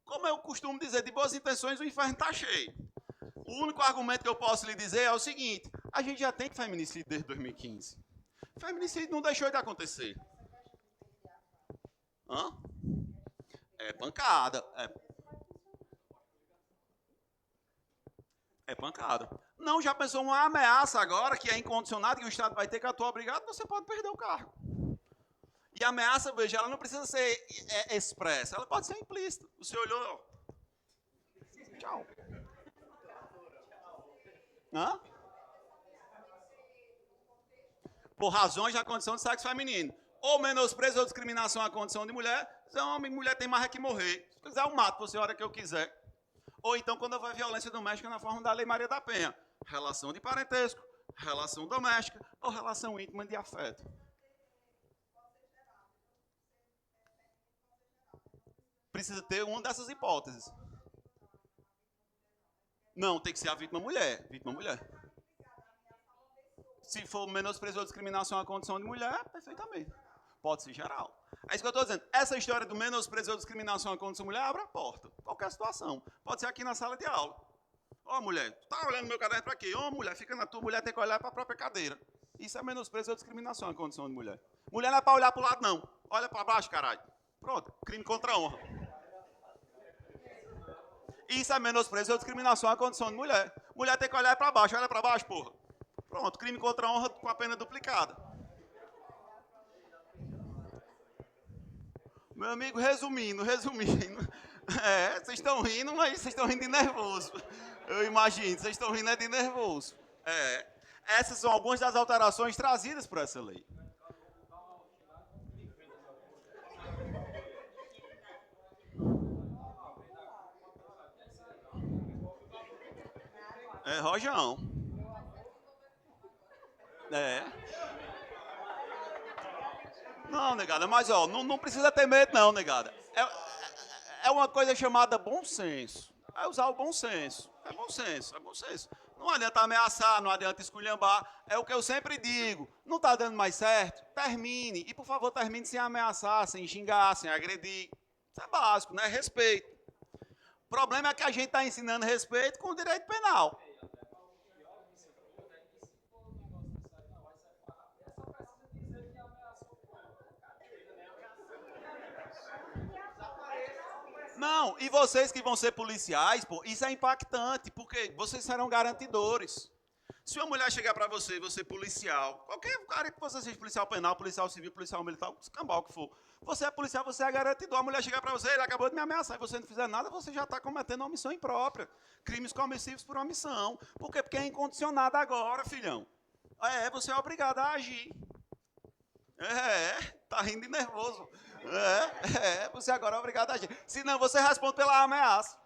Como eu costumo dizer, de boas intenções o inferno está cheio. O único argumento que eu posso lhe dizer é o seguinte: a gente já tem feminicídio desde 2015. Feminicídio não deixou de acontecer. É pancada. É pancada. Não, já pensou uma ameaça agora, que é incondicionada, que o Estado vai ter que atuar obrigado, você pode perder o cargo. E a ameaça, veja, ela não precisa ser expressa, ela pode ser implícita. O senhor olhou, tchau. Por razões da condição de sexo feminino. Ou menosprezo ou discriminação à condição de mulher, se é homem, mulher tem mais é que morrer. Se quiser, eu mato você a hora que eu quiser. Ou então, quando houver violência doméstica na forma da Lei Maria da Penha. Relação de parentesco, relação doméstica ou relação íntima de afeto. Precisa ter uma dessas hipóteses. Não, tem que ser a vítima mulher. Vítima mulher. Se for menosprezo ou discriminação à condição de mulher, perfeitamente. Pode ser geral. É isso que eu estou dizendo. Essa história do menosprezo ou discriminação à condição de mulher abre a porta. Qualquer situação. Pode ser aqui na sala de aula. Mulher, tu tá olhando meu caderno para quê? Mulher, fica na tua, mulher tem que olhar para a própria cadeira. Isso é menosprezo ou discriminação à condição de mulher. Mulher não é para olhar para o lado, não. Olha para baixo, caralho. Pronto, crime contra a honra. Isso é menosprezo ou discriminação à condição de mulher. Mulher tem que olhar para baixo, olha para baixo, porra. Pronto, crime contra a honra com a pena duplicada. Meu amigo, resumindo. Vocês estão rindo, mas vocês estão rindo de nervoso. Eu imagino, vocês estão rindo de nervoso. Essas são algumas das alterações trazidas por essa lei. Rojão. Não, negada, mas não precisa ter medo não, negada. É uma coisa chamada bom senso. É usar o bom senso. É bom senso. Não adianta ameaçar, não adianta esculhambar. É o que eu sempre digo. Não está dando mais certo? Termine. E, por favor, termine sem ameaçar, sem xingar, sem agredir. Isso é básico, né? Respeito. O problema é que a gente está ensinando respeito com o direito penal. Não, e vocês que vão ser policiais, pô, isso é impactante, porque vocês serão garantidores. Se uma mulher chegar para você, você policial, qualquer cara que você seja policial penal, policial civil, policial militar, escambau que for, você é policial, você é garantidor. A mulher chegar para você, ele acabou de me ameaçar, e você não fizer nada, você já está cometendo omissão imprópria. Crimes comissíveis por omissão. Por quê? Porque é incondicionado agora, filhão. Você é obrigado a agir. Tá rindo de nervoso. Você agora é obrigado a agir. Senão você responde pela ameaça.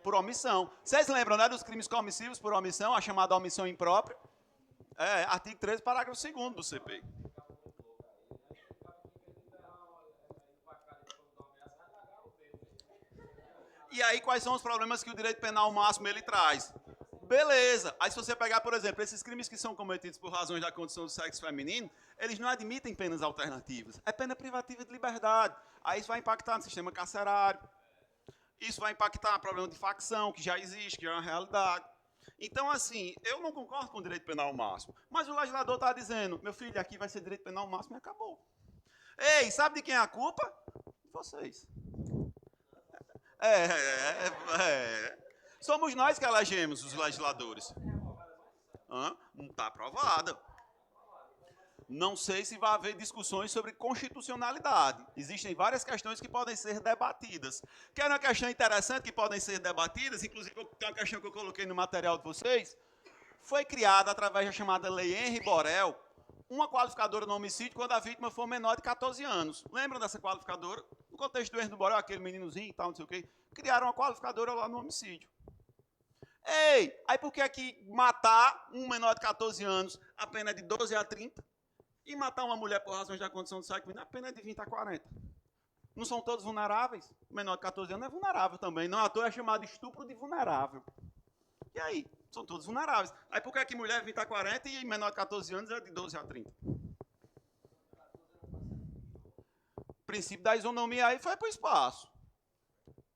Por omissão. Vocês lembram, né, dos crimes comissivos por omissão, a chamada omissão imprópria? Artigo 13, parágrafo 2º do CPI. E aí, quais são os problemas que o direito penal máximo ele traz? Beleza. Aí, se você pegar, por exemplo, esses crimes que são cometidos por razões da condição do sexo feminino, eles não admitem penas alternativas. É pena privativa de liberdade. Aí isso vai impactar no sistema carcerário. Isso vai impactar no problema de facção, que já existe, que é uma realidade. Então, assim, eu não concordo com o direito penal máximo. Mas o legislador está dizendo, meu filho, aqui vai ser direito penal máximo e acabou. Ei, sabe de quem é a culpa? De vocês. Somos nós que elegemos os legisladores. Não está aprovada. Não sei se vai haver discussões sobre constitucionalidade. Existem várias questões que podem ser debatidas. Quer uma questão interessante que podem ser debatidas, inclusive tem uma questão que eu coloquei no material de vocês, foi criada através da chamada Lei Henri Borel, uma qualificadora no homicídio quando a vítima for menor de 14 anos. Lembram dessa qualificadora? No contexto do Henri Borel, aquele meninozinho e tal, não sei o quê, criaram uma qualificadora lá no homicídio. Ei, aí por que aqui matar um menor de 14 anos a pena é de 12 a 30? E matar uma mulher por razões da condição do sexo feminino, a pena é de 20 a 40. Não são todos vulneráveis? O menor de 14 anos é vulnerável também. Não à toa é chamado estupro de vulnerável. E aí? São todos vulneráveis. Aí por que aqui mulher é 20 a 40 e menor de 14 anos é de 12 a 30? O princípio da isonomia aí foi para o espaço.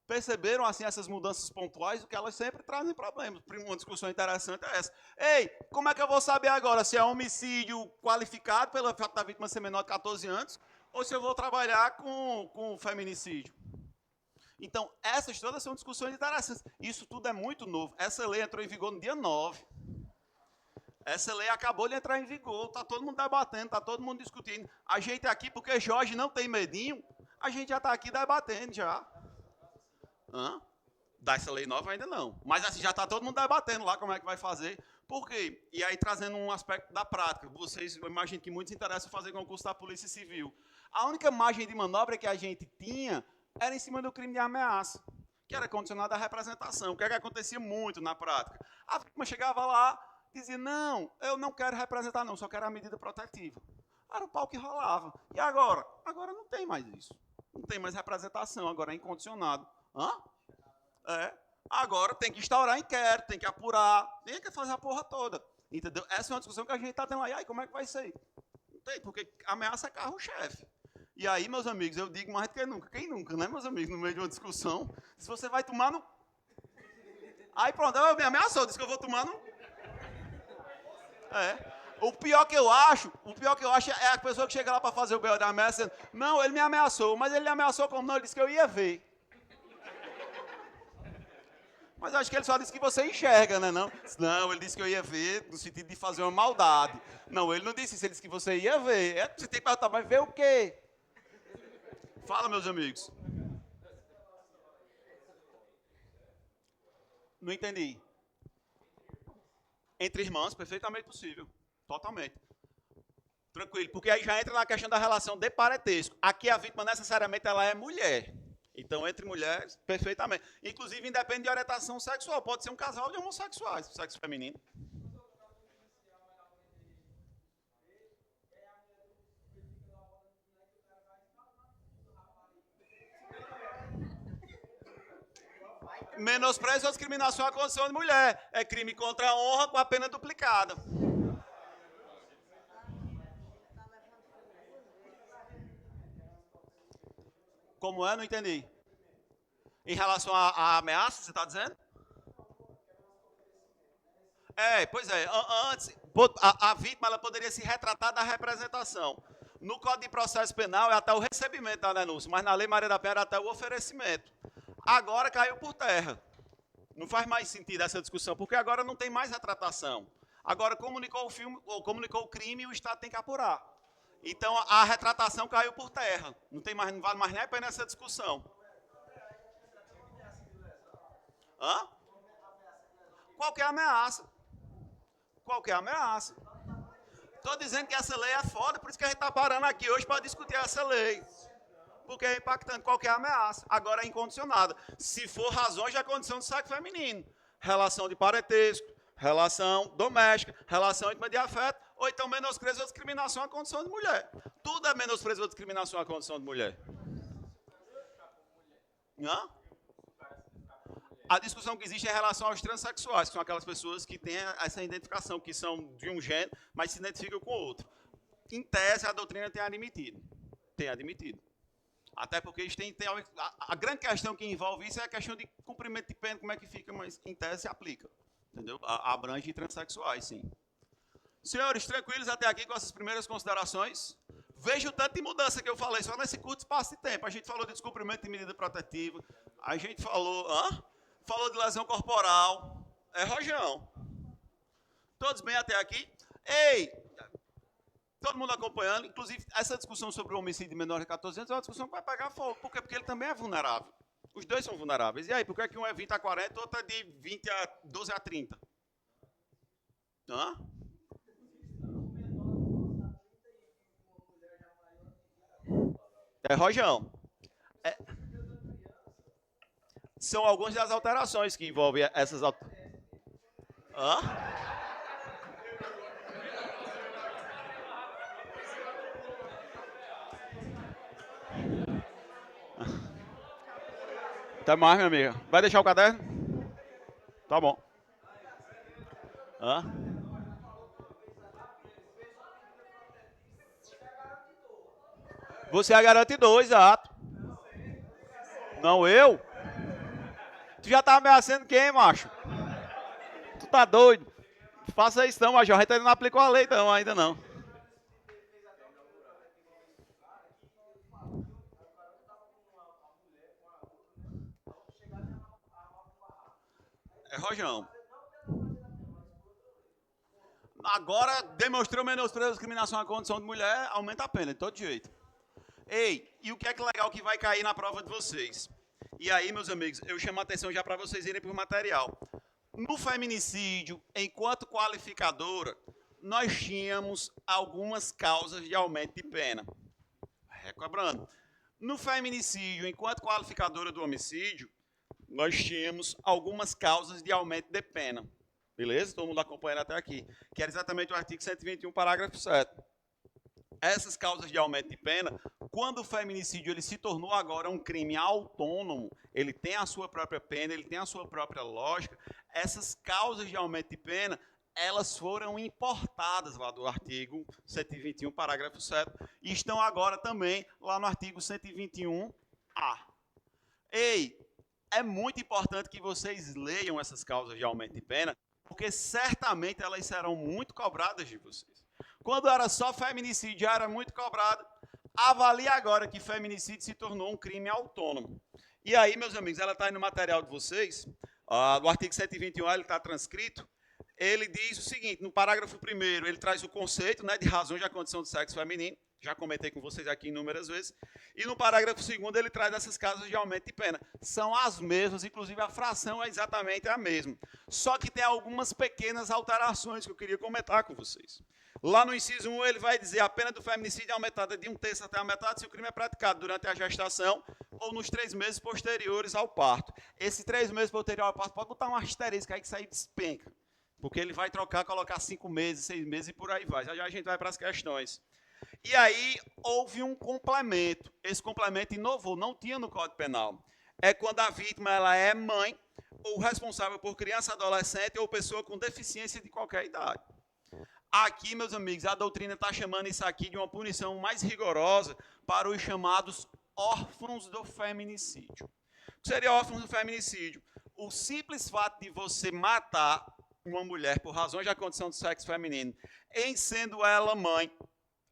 Perceberam, assim, essas mudanças pontuais, o que elas sempre trazem problemas. Uma discussão interessante é essa. Ei, como é que eu vou saber agora se é homicídio qualificado pelo fato da vítima ser menor de 14 anos ou se eu vou trabalhar com feminicídio? Então, essas todas são discussões interessantes. Isso tudo é muito novo. Essa lei entrou em vigor no dia 9. Essa lei acabou de entrar em vigor. Está todo mundo debatendo, está todo mundo discutindo. A gente aqui, porque Jorge não tem medinho, a gente já está aqui debatendo já. Dessa lei nova ainda não. Mas assim, já está todo mundo debatendo lá como é que vai fazer. Por quê? E aí trazendo um aspecto da prática. Vocês, eu imagino que muitos interessam fazer concurso da Polícia Civil. A única margem de manobra que a gente tinha era em cima do crime de ameaça, que era condicionado à representação. O que é que acontecia muito na prática? A vítima chegava lá, dizia, não, eu não quero representar não, só quero a medida protetiva. Era o pau que rolava. E agora? Agora não tem mais isso. Não tem mais representação, agora é incondicionado. Agora tem que instaurar inquérito, tem que apurar, tem que fazer a porra toda. Entendeu? Essa é uma discussão que a gente está tendo aí. Como é que vai ser? Não tem, porque ameaça é carro-chefe. E aí, meus amigos, eu digo mais do que nunca. Quem nunca, né, meus amigos, no meio de uma discussão, se você vai tomar no... Aí pronto, ela me ameaçou, disse que eu vou tomar no... O pior que eu acho é a pessoa que chega lá para fazer o B.O. da ameaça, não, ele me ameaçou, mas ele me ameaçou como não, ele disse que eu ia ver. Mas acho que ele só disse que você enxerga, né? Não, ele disse que eu ia ver no sentido de fazer uma maldade. Não, ele não disse isso, ele disse que você ia ver. Você tem que perguntar, mas ver o quê? Fala, meus amigos. Não entendi. Entre irmãos, perfeitamente possível. Totalmente. Tranquilo, porque aí já entra na questão da relação de parentesco. Aqui a vítima necessariamente ela é mulher. Então, entre mulheres, perfeitamente. Inclusive, independe de orientação sexual. Pode ser um casal de homossexuais, sexo feminino. Menosprezo ou discriminação à condição de mulher. É crime contra a honra com a pena duplicada. Como é? Não entendi. Em relação à ameaça, você está dizendo? Pois é. Antes, a vítima ela poderia se retratar da representação. No Código de Processo Penal é até o recebimento da denúncia, mas na Lei Maria da Penha era até o oferecimento. Agora caiu por terra. Não faz mais sentido essa discussão, porque agora não tem mais retratação. Agora comunicou o filme, ou comunicou o crime e o Estado tem que apurar. Então a retratação caiu por terra. Não vale mais nem a pena essa discussão. Hã? Qual que é a ameaça? Qual que é a ameaça? Estou dizendo que essa lei é foda, por isso que a gente está parando aqui hoje para discutir essa lei. Porque é impactante qualquer ameaça. Agora é incondicionada. Se for razões da condição de sexo feminino. Relação de parentesco, relação doméstica, relação íntima de afeto, ou então menosprezo ou discriminação à condição de mulher. Tudo é menosprezo ou discriminação à condição de mulher. Hã? A discussão que existe é em relação aos transexuais, que são aquelas pessoas que têm essa identificação, que são de um gênero, mas se identificam com o outro. Em tese, a doutrina tem admitido. Tem admitido. Até porque eles têm a grande questão que envolve isso é a questão de cumprimento de pena, como é que fica, mas em tese se aplica. Entendeu? Abrange transexuais, sim. Senhores, tranquilos até aqui com essas primeiras considerações? Veja o tanto de mudança que eu falei, só nesse curto espaço de tempo. A gente falou de descumprimento de medida protetiva, a gente falou de lesão corporal. É rojão. Todos bem até aqui? Ei, todo mundo acompanhando, inclusive essa discussão sobre o homicídio de menor de 14 anos é uma discussão que vai pegar fogo. Por quê? Porque ele também é vulnerável. Os dois são vulneráveis. E aí, por que um é 20 a 40 e outro é de 20 a 12 a 30? Hã? É rojão. São algumas das alterações que envolvem essas alterações. Hã? Até mais, minha amiga. Vai deixar o caderno? Tá bom. Hã? Você é garantidor, exato. Não eu? Tu já tá ameaçando quem, macho? Tu tá doido? Faça isso não, major. A gente ainda não aplicou a lei não, ainda não. É rojão. Agora, demonstrou menosprezo e discriminação à condição de mulher, aumenta a pena, de todo jeito. Ei, e o que é que legal que vai cair na prova de vocês? E aí, meus amigos, eu chamo a atenção já para vocês irem para o material. No feminicídio, enquanto qualificadora, nós tínhamos algumas causas de aumento de pena. Recobrando. No feminicídio, enquanto qualificadora do homicídio, nós tínhamos algumas causas de aumento de pena. Beleza? Todo mundo acompanhando até aqui. Que era exatamente o artigo 121, parágrafo 7. Essas causas de aumento de pena, quando o feminicídio ele se tornou agora um crime autônomo, ele tem a sua própria pena, ele tem a sua própria lógica, essas causas de aumento de pena, elas foram importadas lá do artigo 121, parágrafo 7, e estão agora também lá no artigo 121A. Ei, é muito importante que vocês leiam essas causas de aumento de pena, porque certamente elas serão muito cobradas de vocês. Quando era só feminicídio, já era muito cobrado. Avalie agora que feminicídio se tornou um crime autônomo. E aí, meus amigos, ela está aí no material de vocês, no artigo 121, ele está transcrito, ele diz o seguinte, no parágrafo 1º, ele traz o conceito, né, de razões da condição do sexo feminino, já comentei com vocês aqui inúmeras vezes, e no parágrafo 2º ele traz essas causas de aumento de pena. São as mesmas, inclusive a fração é exatamente a mesma. Só que tem algumas pequenas alterações que eu queria comentar com vocês. Lá no inciso 1 ele vai dizer a pena do feminicídio é aumentada de 1/3 até a metade se o crime é praticado durante a gestação ou nos 3 meses posteriores ao parto. Esses 3 meses posteriores ao parto, pode botar um asterisco aí que isso aí despenca. Porque ele vai trocar, colocar 5 meses, 6 meses e por aí vai. Já já a gente vai para as questões. E aí houve um complemento. Esse complemento inovou, não tinha no Código Penal. É quando a vítima ela é mãe ou responsável por criança, adolescente ou pessoa com deficiência de qualquer idade. Aqui, meus amigos, a doutrina está chamando isso aqui de uma punição mais rigorosa para os chamados órfãos do feminicídio. O que seria órfãos do feminicídio? O simples fato de você matar uma mulher por razões da condição do sexo feminino, em sendo ela mãe,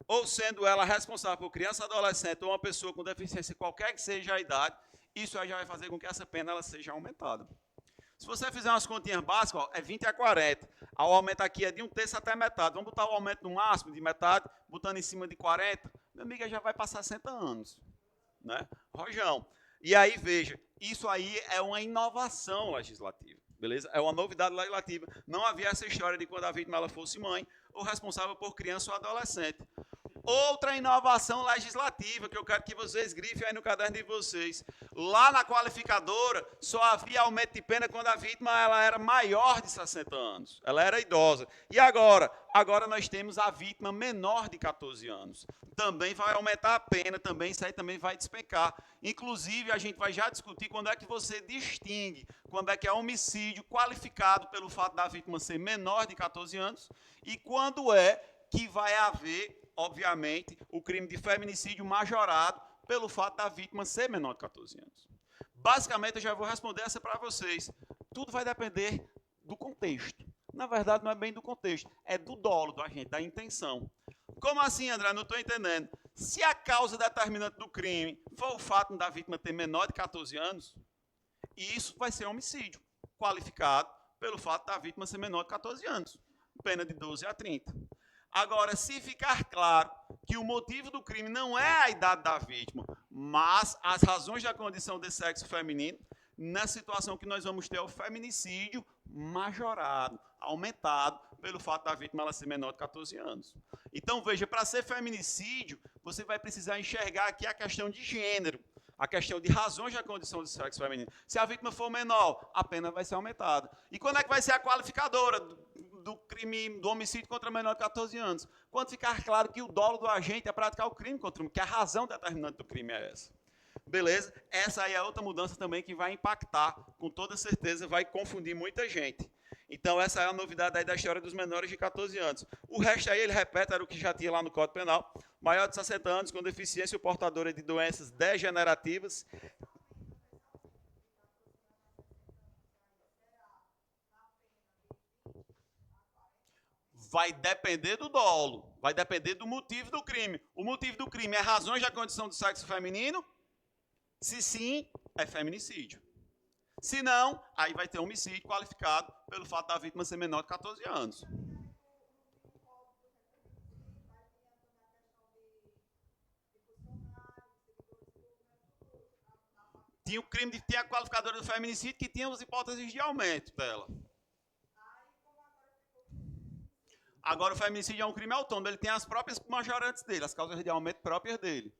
ou sendo ela responsável por criança, adolescente ou uma pessoa com deficiência, qualquer que seja a idade, Isso aí já vai fazer com que essa pena ela seja aumentada. Se você fizer umas continhas básicas, ó, é 20 a 40. O aumento aqui é de 1/3 até metade. Vamos botar o aumento no máximo de metade, botando em cima de 40. Meu amigo, já vai passar 60 anos. Né? Rojão. E aí, veja, isso aí é uma inovação legislativa. Beleza? É uma novidade legislativa. Não havia essa história de quando a vítima ela fosse mãe ou responsável por criança ou adolescente. Outra inovação legislativa que eu quero que vocês grifem aí no caderno de vocês. Lá na qualificadora, só havia aumento de pena quando a vítima ela era maior de 60 anos. Ela era idosa. E agora? Agora nós temos a vítima menor de 14 anos. Também vai aumentar a pena, também isso aí também vai despencar. Inclusive, a gente vai já discutir quando é que você distingue, quando é que é homicídio qualificado pelo fato da vítima ser menor de 14 anos e quando é que vai haver, obviamente, o crime de feminicídio majorado pelo fato da vítima ser menor de 14 anos. Basicamente, eu já vou responder essa para vocês. Tudo vai depender do contexto. Na verdade, não é bem do contexto, é do dolo do agente, da intenção. Como assim, André? Não estou entendendo. Se a causa determinante do crime for o fato da vítima ter menor de 14 anos, isso vai ser homicídio, qualificado pelo fato da vítima ser menor de 14 anos. Pena de 12 a 30. Agora, se ficar claro que o motivo do crime não é a idade da vítima, mas as razões da condição de sexo feminino, na situação que nós vamos ter o feminicídio majorado, aumentado, pelo fato da vítima ela ser menor de 14 anos. Então, veja, para ser feminicídio, você vai precisar enxergar aqui a questão de gênero, a questão de razões da condição de sexo feminino. Se a vítima for menor, a pena vai ser aumentada. E quando é que vai ser a qualificadora do crime, do homicídio contra menor de 14 anos? Quando ficar claro que o dolo do agente é praticar o crime contra o que a razão determinante do crime é essa. Beleza? Essa aí é outra mudança também que vai impactar, com toda certeza, vai confundir muita gente. Então, essa é a novidade aí da história dos menores de 14 anos. O resto aí, ele repete, era o que já tinha lá no Código Penal. Maior de 60 anos, com deficiência ou portadora de doenças degenerativas. Vai depender do dolo, vai depender do motivo do crime. O motivo do crime é razões da condição do sexo feminino? Se sim, é feminicídio. Se não, aí vai ter homicídio qualificado pelo fato da vítima ser menor de 14 anos. Tinha o crime de ter a qualificadora do feminicídio que tinha as hipóteses de aumento dela. Agora o feminicídio é um crime autônomo, ele tem as próprias majorantes dele, as causas de aumento próprias dele.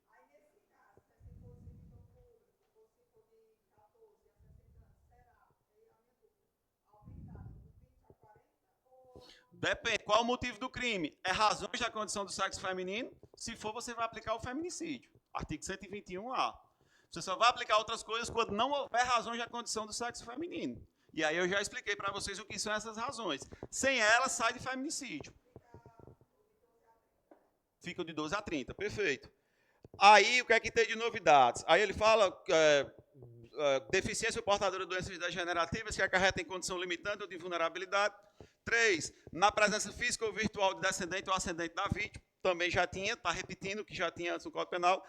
Depende. Qual o motivo do crime? É razões da condição do sexo feminino? Se for, você vai aplicar o feminicídio. Artigo 121A. Você só vai aplicar outras coisas quando não houver razões da condição do sexo feminino. E aí eu já expliquei para vocês o que são essas razões. Sem elas, sai de feminicídio. Fica de 12 a 30, perfeito. Aí, o que é que tem de novidades? Aí ele fala deficiência ou portadora de doenças degenerativas que acarretam em condição limitante ou de vulnerabilidade. 3. Na presença física ou virtual de descendente ou ascendente da vítima. Também já tinha, está repetindo o que já tinha antes no Código Penal.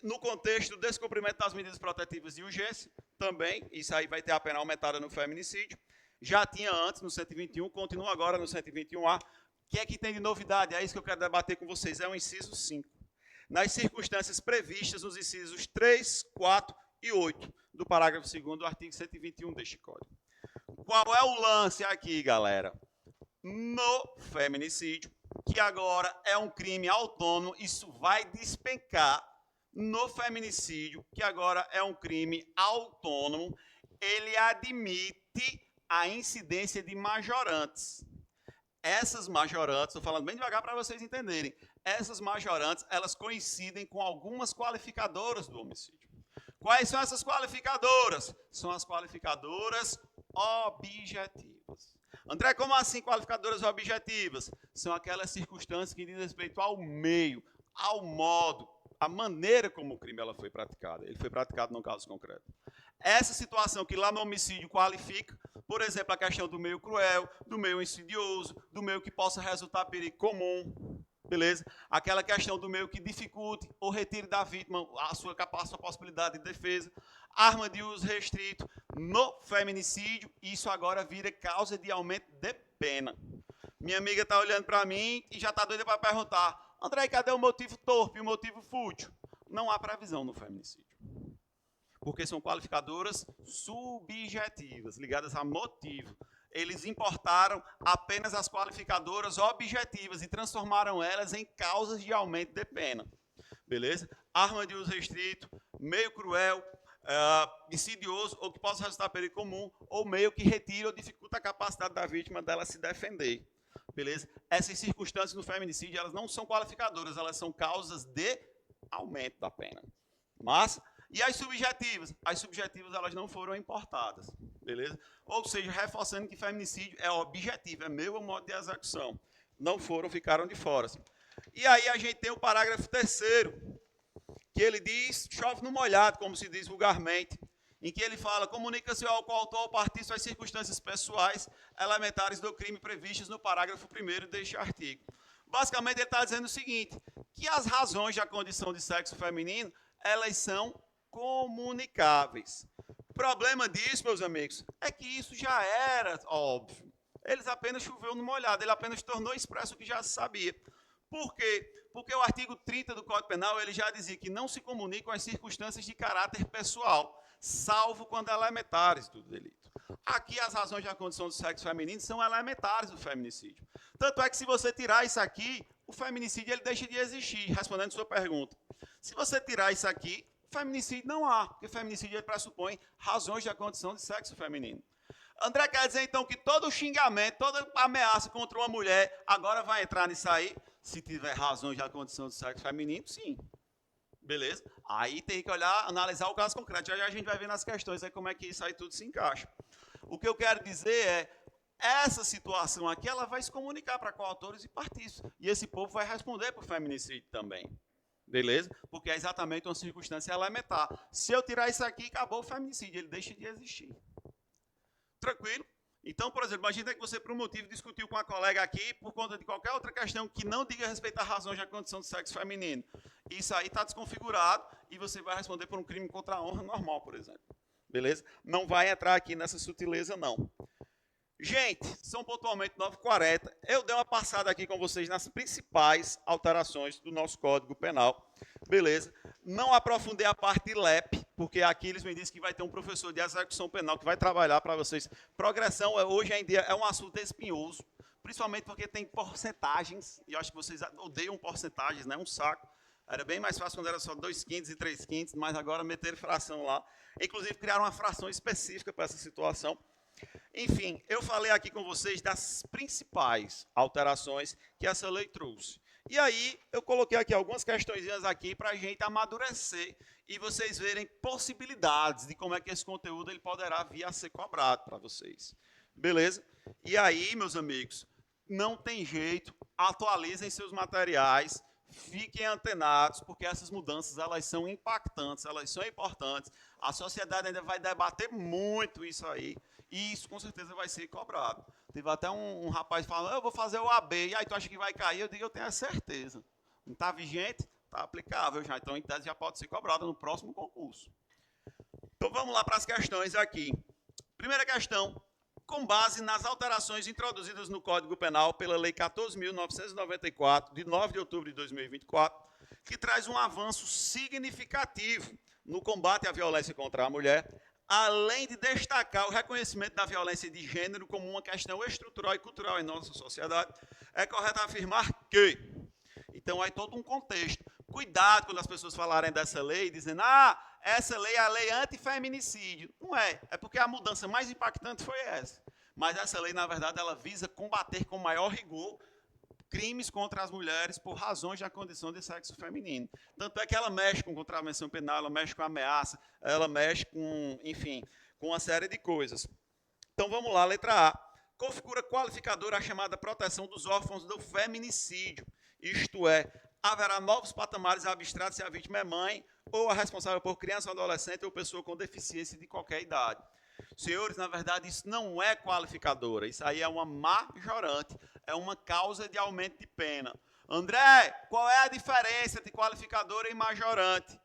No contexto do descumprimento das medidas protetivas de urgência, também, isso aí vai ter a pena aumentada no feminicídio. Já tinha antes no 121, continua agora no 121A. O que é que tem de novidade? É isso que eu quero debater com vocês, é o inciso 5. Nas circunstâncias previstas nos incisos 3, 4 e 8 do parágrafo 2º do artigo 121 deste Código. Qual é o lance aqui, galera? No feminicídio, que agora é um crime autônomo, isso vai despencar. No feminicídio, que agora é um crime autônomo, ele admite a incidência de majorantes. Essas majorantes, estou falando bem devagar para vocês entenderem, essas majorantes, elas coincidem com algumas qualificadoras do homicídio. Quais são essas qualificadoras? São as qualificadoras objetivas. André, como assim qualificadoras objetivas? São aquelas circunstâncias que dizem respeito ao meio, ao modo, à maneira como o crime ela foi praticada. Ele foi praticado num caso concreto. Essa situação que lá no homicídio qualifica, por exemplo, a questão do meio cruel, do meio insidioso, do meio que possa resultar perigo comum. beleza? Aquela questão do meio que dificulte ou retire da vítima a sua possibilidade de defesa. Arma de uso restrito no feminicídio, isso agora vira causa de aumento de pena. Minha amiga está olhando para mim e já está doida para perguntar: André, cadê o motivo torpe e o motivo fútil? Não há previsão no feminicídio. Porque são qualificadoras subjetivas, ligadas a motivo. Eles importaram apenas as qualificadoras objetivas e transformaram elas em causas de aumento de pena. Beleza? Arma de uso restrito, meio cruel, insidioso ou que possa resultar perigo comum, ou meio que retira ou dificulta a capacidade da vítima dela se defender. Beleza? Essas circunstâncias no feminicídio, elas não são qualificadoras, elas são causas de aumento da pena. Mas, e as subjetivas? As subjetivas, elas não foram importadas. Beleza? Ou seja, reforçando que feminicídio é objetivo, é meu modo de execução. Não foram, ficaram de fora. E aí a gente tem o parágrafo 3º, que ele diz, chove no molhado, como se diz vulgarmente, em que ele fala: comunica-se ao coautor ou partícipe as circunstâncias pessoais elementares do crime previstas no parágrafo 1º deste artigo. Basicamente, ele está dizendo o seguinte, que as razões da condição de sexo feminino, elas são comunicáveis. O problema disso, meus amigos, é que isso já era óbvio. Eles apenas choveu no molhado, ele apenas tornou expresso o que já se sabia. Por quê? Porque o artigo 30 do Código Penal, ele já dizia que não se comunicam as circunstâncias de caráter pessoal, salvo quando elementares do delito. Aqui as razões da condição do sexo feminino são elementares do feminicídio. Tanto é que se você tirar isso aqui, o feminicídio ele deixa de existir, respondendo a sua pergunta. Se você tirar isso aqui, feminicídio não há, porque feminicídio ele pressupõe razões da condição de sexo feminino. André quer dizer então que todo xingamento, toda ameaça contra uma mulher agora vai entrar nisso aí? Se tiver razões da condição de sexo feminino, sim. Beleza? Aí tem que olhar, analisar o caso concreto. Já a gente vai ver nas questões aí como é que isso aí tudo se encaixa. O que eu quero dizer é, essa situação aqui, ela vai se comunicar para coautores e partícipes. E esse povo vai responder por feminicídio também. Beleza? Porque é exatamente uma circunstância elementar. Se eu tirar isso aqui, acabou o feminicídio, ele deixa de existir. Tranquilo? Então, por exemplo, imagina que você, por um motivo, discutiu com a colega aqui por conta de qualquer outra questão que não diga respeito a razões da condição de sexo feminino. Isso aí está desconfigurado e você vai responder por um crime contra a honra normal, por exemplo. Beleza? Não vai entrar aqui nessa sutileza, não. Gente, são pontualmente 9h40. Eu dei uma passada aqui com vocês nas principais alterações do nosso Código Penal. Beleza? Não aprofundei a parte LEP, porque aqui eles me disseram que vai ter um professor de execução penal que vai trabalhar para vocês. Progressão, hoje em dia, é um assunto espinhoso, principalmente porque tem porcentagens, e eu acho que vocês odeiam porcentagens, né? Um saco. Era bem mais fácil quando era só 2/5 e 3/5, mas agora meteram fração lá. Inclusive, criaram uma fração específica para essa situação. Enfim, eu falei aqui com vocês das principais alterações que essa lei trouxe. E aí, eu coloquei aqui algumas questõezinhas aqui para a gente amadurecer e vocês verem possibilidades de como é que esse conteúdo ele poderá vir a ser cobrado para vocês. Beleza? E aí, meus amigos, não tem jeito, atualizem seus materiais, fiquem antenados, porque essas mudanças elas são impactantes, elas são importantes. A sociedade ainda vai debater muito isso aí, e isso com certeza vai ser cobrado. Teve até um rapaz falando: eu vou fazer o AB, e aí tu acha que vai cair? Eu digo: eu tenho a certeza. Não está vigente? Está aplicável já, então em tese já pode ser cobrado no próximo concurso. Então vamos lá para as questões aqui. Primeira questão: com base nas alterações introduzidas no Código Penal pela Lei 14.994, de 9 de outubro de 2024, que traz um avanço significativo no combate à violência contra a mulher, além de destacar o reconhecimento da violência de gênero como uma questão estrutural e cultural em nossa sociedade, é correto afirmar que... Então, aí todo um contexto. Cuidado quando as pessoas falarem dessa lei, dizendo: essa lei é a lei antifeminicídio. Não é. É porque a mudança mais impactante foi essa. Mas essa lei, na verdade, ela visa combater com maior rigor crimes contra as mulheres por razões da condição de sexo feminino. Tanto é que ela mexe com contravenção penal, ela mexe com ameaça, ela mexe com, enfim, com uma série de coisas. Então, vamos lá, letra A. Configura qualificadora a chamada proteção dos órfãos do feminicídio. Isto é, haverá novos patamares abstratos se a vítima é mãe ou a responsável por criança, adolescente ou pessoa com deficiência de qualquer idade. Senhores, na verdade, isso não é qualificadora. Isso aí é uma majorante, é uma causa de aumento de pena. André, qual é a diferença entre qualificadora e majorante?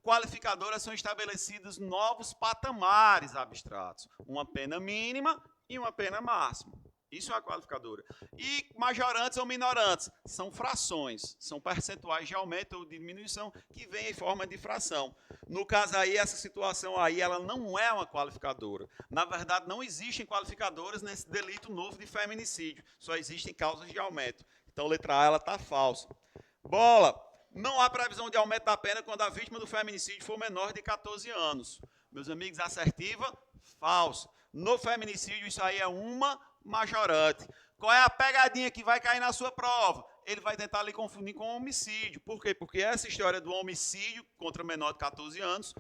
Qualificadoras são estabelecidos novos patamares abstratos, uma pena mínima e uma pena máxima. Isso é a qualificadora. E majorantes ou minorantes são frações, são percentuais de aumento ou diminuição que vêm em forma de fração. No caso aí, essa situação aí, ela não é uma qualificadora. Na verdade, não existem qualificadoras nesse delito novo de feminicídio, só existem causas de aumento. Então, letra A, ela está falsa. Bola! Não há previsão de aumento da pena quando a vítima do feminicídio for menor de 14 anos. Meus amigos, assertiva, falsa. No feminicídio, isso aí é uma majorante. Qual é a pegadinha que vai cair na sua prova? Ele vai tentar lhe confundir com homicídio. Por quê? Porque essa história do homicídio contra menor de 14 anos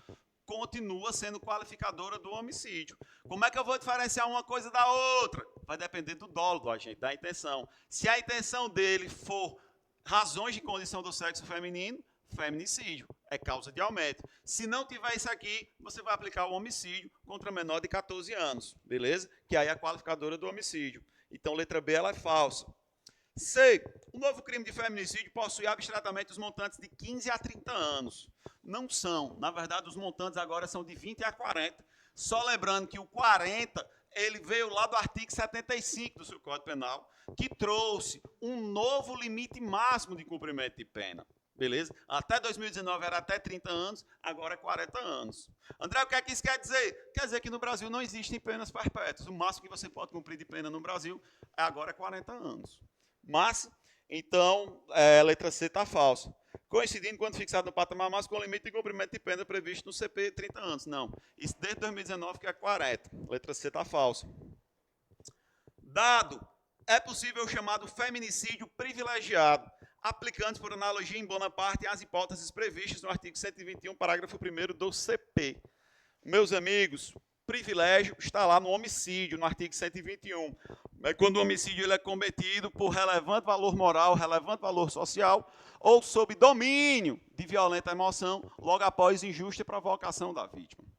continua sendo qualificadora do homicídio. Como é que eu vou diferenciar uma coisa da outra? Vai depender do dolo do agente, da intenção. Se a intenção dele for razões de condição do sexo feminino, feminicídio, é causa de aumento. Se não tiver isso aqui, você vai aplicar o homicídio contra menor de 14 anos, beleza? Que aí é a qualificadora do homicídio. Então, letra B, ela é falsa. C. O novo crime de feminicídio possui abstratamente os montantes de 15 a 30 anos. Não são. Na verdade, os montantes agora são de 20 a 40. Só lembrando que o 40, ele veio lá do artigo 75 do seu Código Penal, que trouxe um novo limite máximo de cumprimento de pena. Beleza? Até 2019 era até 30 anos, agora é 40 anos. André, o que é que isso quer dizer? Quer dizer que no Brasil não existem penas perpétuas. O máximo que você pode cumprir de pena no Brasil agora é 40 anos. Mas, então, a letra C está falsa. Coincidindo quando fixado no patamar máximo com o limite de cumprimento de pena previsto no CP 30 anos. Não. Isso desde 2019 que é 40. Letra C está falsa. Dado. É possível o chamado feminicídio privilegiado, aplicando por analogia em bona parte as hipóteses previstas no artigo 121, parágrafo 1º do CP. Meus amigos, privilégio está lá no homicídio, no artigo 121. É quando o homicídio ele é cometido por relevante valor moral, relevante valor social, ou sob domínio de violenta emoção, logo após injusta provocação da vítima.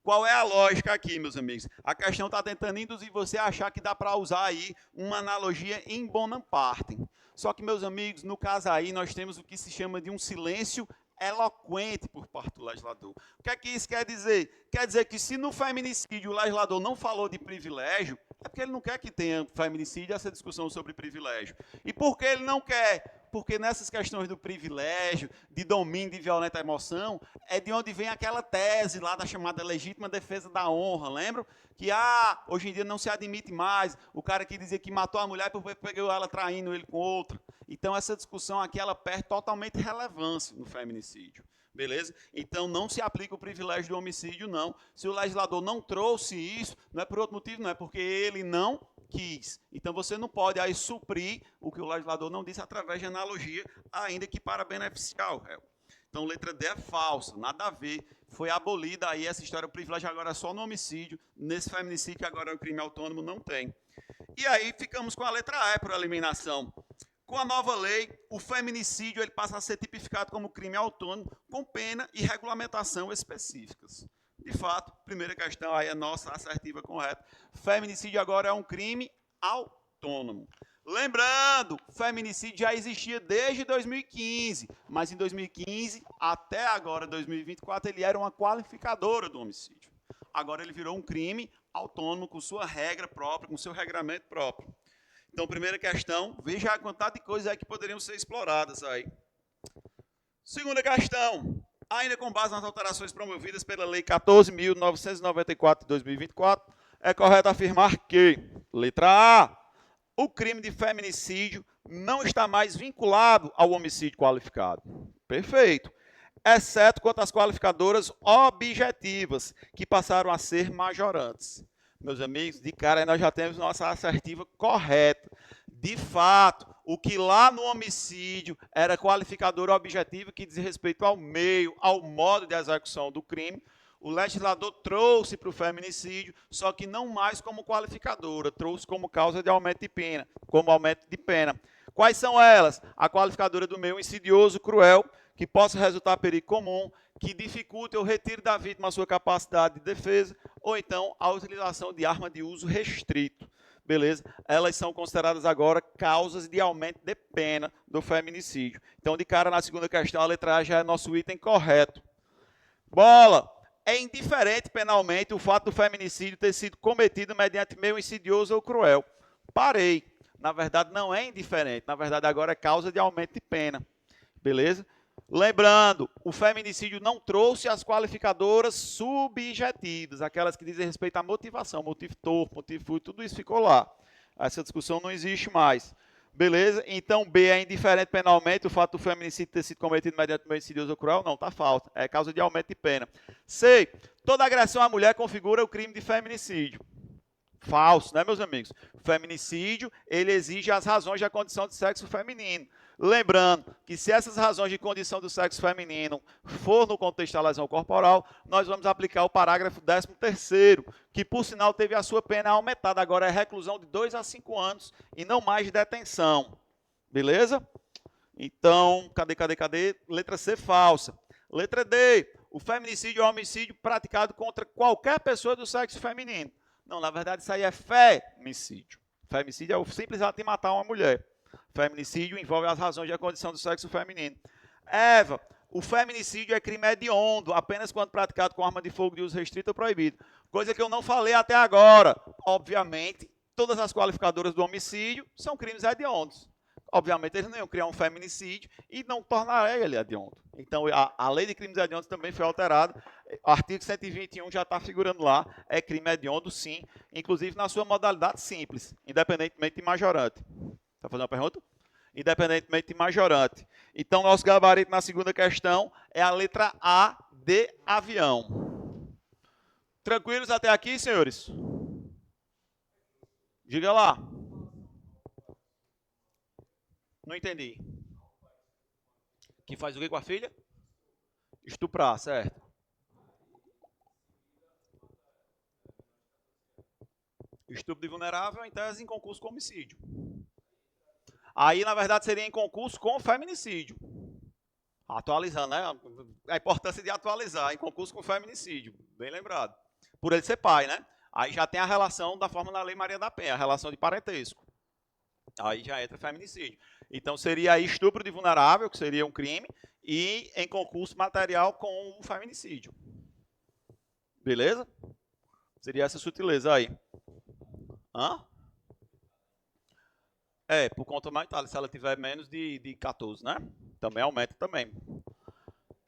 Qual é a lógica aqui, meus amigos? A questão está tentando induzir você a achar que dá para usar aí uma analogia em bona parte. Só que, meus amigos, no caso aí, nós temos o que se chama de um silêncio eloquente por parte do legislador. O que é que isso quer dizer? Quer dizer que se no feminicídio o legislador não falou de privilégio, é porque ele não quer que tenha feminicídio, essa discussão sobre privilégio. E por que ele não quer? Porque nessas questões do privilégio, de domínio de violenta emoção, é de onde vem aquela tese lá da chamada legítima defesa da honra, lembram? Que hoje em dia não se admite mais o cara que dizia que matou a mulher porque pegou ela traindo ele com outra. Então essa discussão aqui ela perde totalmente relevância no feminicídio. Beleza? Então não se aplica o privilégio do homicídio, não. Se o legislador não trouxe isso, não é por outro motivo, não é porque ele não quis. Então você não pode aí suprir o que o legislador não disse através de analogia, ainda que para beneficiar o réu. Então letra D é falsa, nada a ver. Foi abolida aí essa história, o privilégio agora é só no homicídio, nesse feminicídio que agora é o crime autônomo, não tem. E aí ficamos com a letra E por eliminação. Com a nova lei, o feminicídio ele passa a ser tipificado como crime autônomo, com pena e regulamentação específicas. De fato, primeira questão aí é nossa assertiva correta. Feminicídio agora é um crime autônomo. Lembrando, feminicídio já existia desde 2015, mas em 2015 até agora, 2024, ele era uma qualificadora do homicídio. Agora ele virou um crime autônomo com sua regra própria, com seu regramento próprio. Então, primeira questão, veja a quantidade de coisas aí que poderiam ser exploradas aí. Segunda questão, ainda com base nas alterações promovidas pela Lei 14.994 de 2024, é correto afirmar que, letra A, o crime de feminicídio não está mais vinculado ao homicídio qualificado. Perfeito. Exceto quanto às qualificadoras objetivas, que passaram a ser majorantes. Meus amigos, de cara nós já temos nossa assertiva correta. De fato, o que lá no homicídio era qualificadora objetiva que diz respeito ao meio, ao modo de execução do crime, o legislador trouxe para o feminicídio, só que não mais como qualificadora, trouxe como causa de aumento de pena, como aumento de pena. Quais são elas? A qualificadora do meio insidioso, cruel, que possa resultar perigo comum, que dificulte ou retire da vítima a sua capacidade de defesa, ou então a utilização de arma de uso restrito. beleza? Elas são consideradas agora causas de aumento de pena do feminicídio. Então, de cara, na segunda questão, a letra A já é nosso item correto. Bola! É indiferente penalmente o fato do feminicídio ter sido cometido mediante meio insidioso ou cruel. Parei. Na verdade, não é indiferente. Na verdade, agora é causa de aumento de pena. Beleza? Lembrando, o feminicídio não trouxe as qualificadoras subjetivas, aquelas que dizem respeito à motivação, motivo torpe, motivo fútil, tudo isso ficou lá. Essa discussão não existe mais. Beleza? Então, B é indiferente penalmente o fato do feminicídio ter sido cometido mediante meio insidioso ou cruel? Não, está falso. É causa de aumento de pena. C. Toda agressão à mulher configura o crime de feminicídio. Falso, né, meus amigos? O feminicídio, ele exige as razões da condição de sexo feminino. Lembrando que se essas razões de condição do sexo feminino for no contexto da lesão corporal, nós vamos aplicar o parágrafo 13º, que por sinal teve a sua pena aumentada, agora é reclusão de 2 a 5 anos e não mais de detenção. Beleza? Então, cadê? Letra C, falsa. Letra D, o feminicídio é um homicídio praticado contra qualquer pessoa do sexo feminino. Não, na verdade isso aí é femicídio. Femicídio é o simples ato de matar uma mulher. Feminicídio envolve as razões da condição do sexo feminino. Eva, o feminicídio é crime hediondo, apenas quando praticado com arma de fogo de uso restrito ou proibido. Coisa que eu não falei até agora. Obviamente, todas as qualificadoras do homicídio são crimes hediondos. Obviamente, eles não iam criar um feminicídio e não tornaria ele hediondo. Então, a lei de crimes hediondos também foi alterada. O artigo 121 já está figurando lá. É crime hediondo, sim, inclusive na sua modalidade simples, independentemente de majorante. Está fazendo uma pergunta? Independentemente de majorante. Então, nosso gabarito na segunda questão é a letra A de avião. Tranquilos até aqui, senhores? Diga lá. Não entendi. Que faz o que com a filha? Estuprar, certo. Estupro de vulnerável, em tese, em concurso com homicídio. Aí, na verdade, seria em concurso com feminicídio. Atualizando, né? A importância de atualizar em concurso com feminicídio. Bem lembrado. Por ele ser pai, né? Aí já tem a relação da forma da Lei Maria da Penha, a relação de parentesco. Aí já entra feminicídio. Então, seria aí estupro de vulnerável, que seria um crime, e em concurso material com o feminicídio. Beleza? Seria essa sutileza aí. Hã? Por conta mais se ela tiver menos de 14, né? Também aumenta também.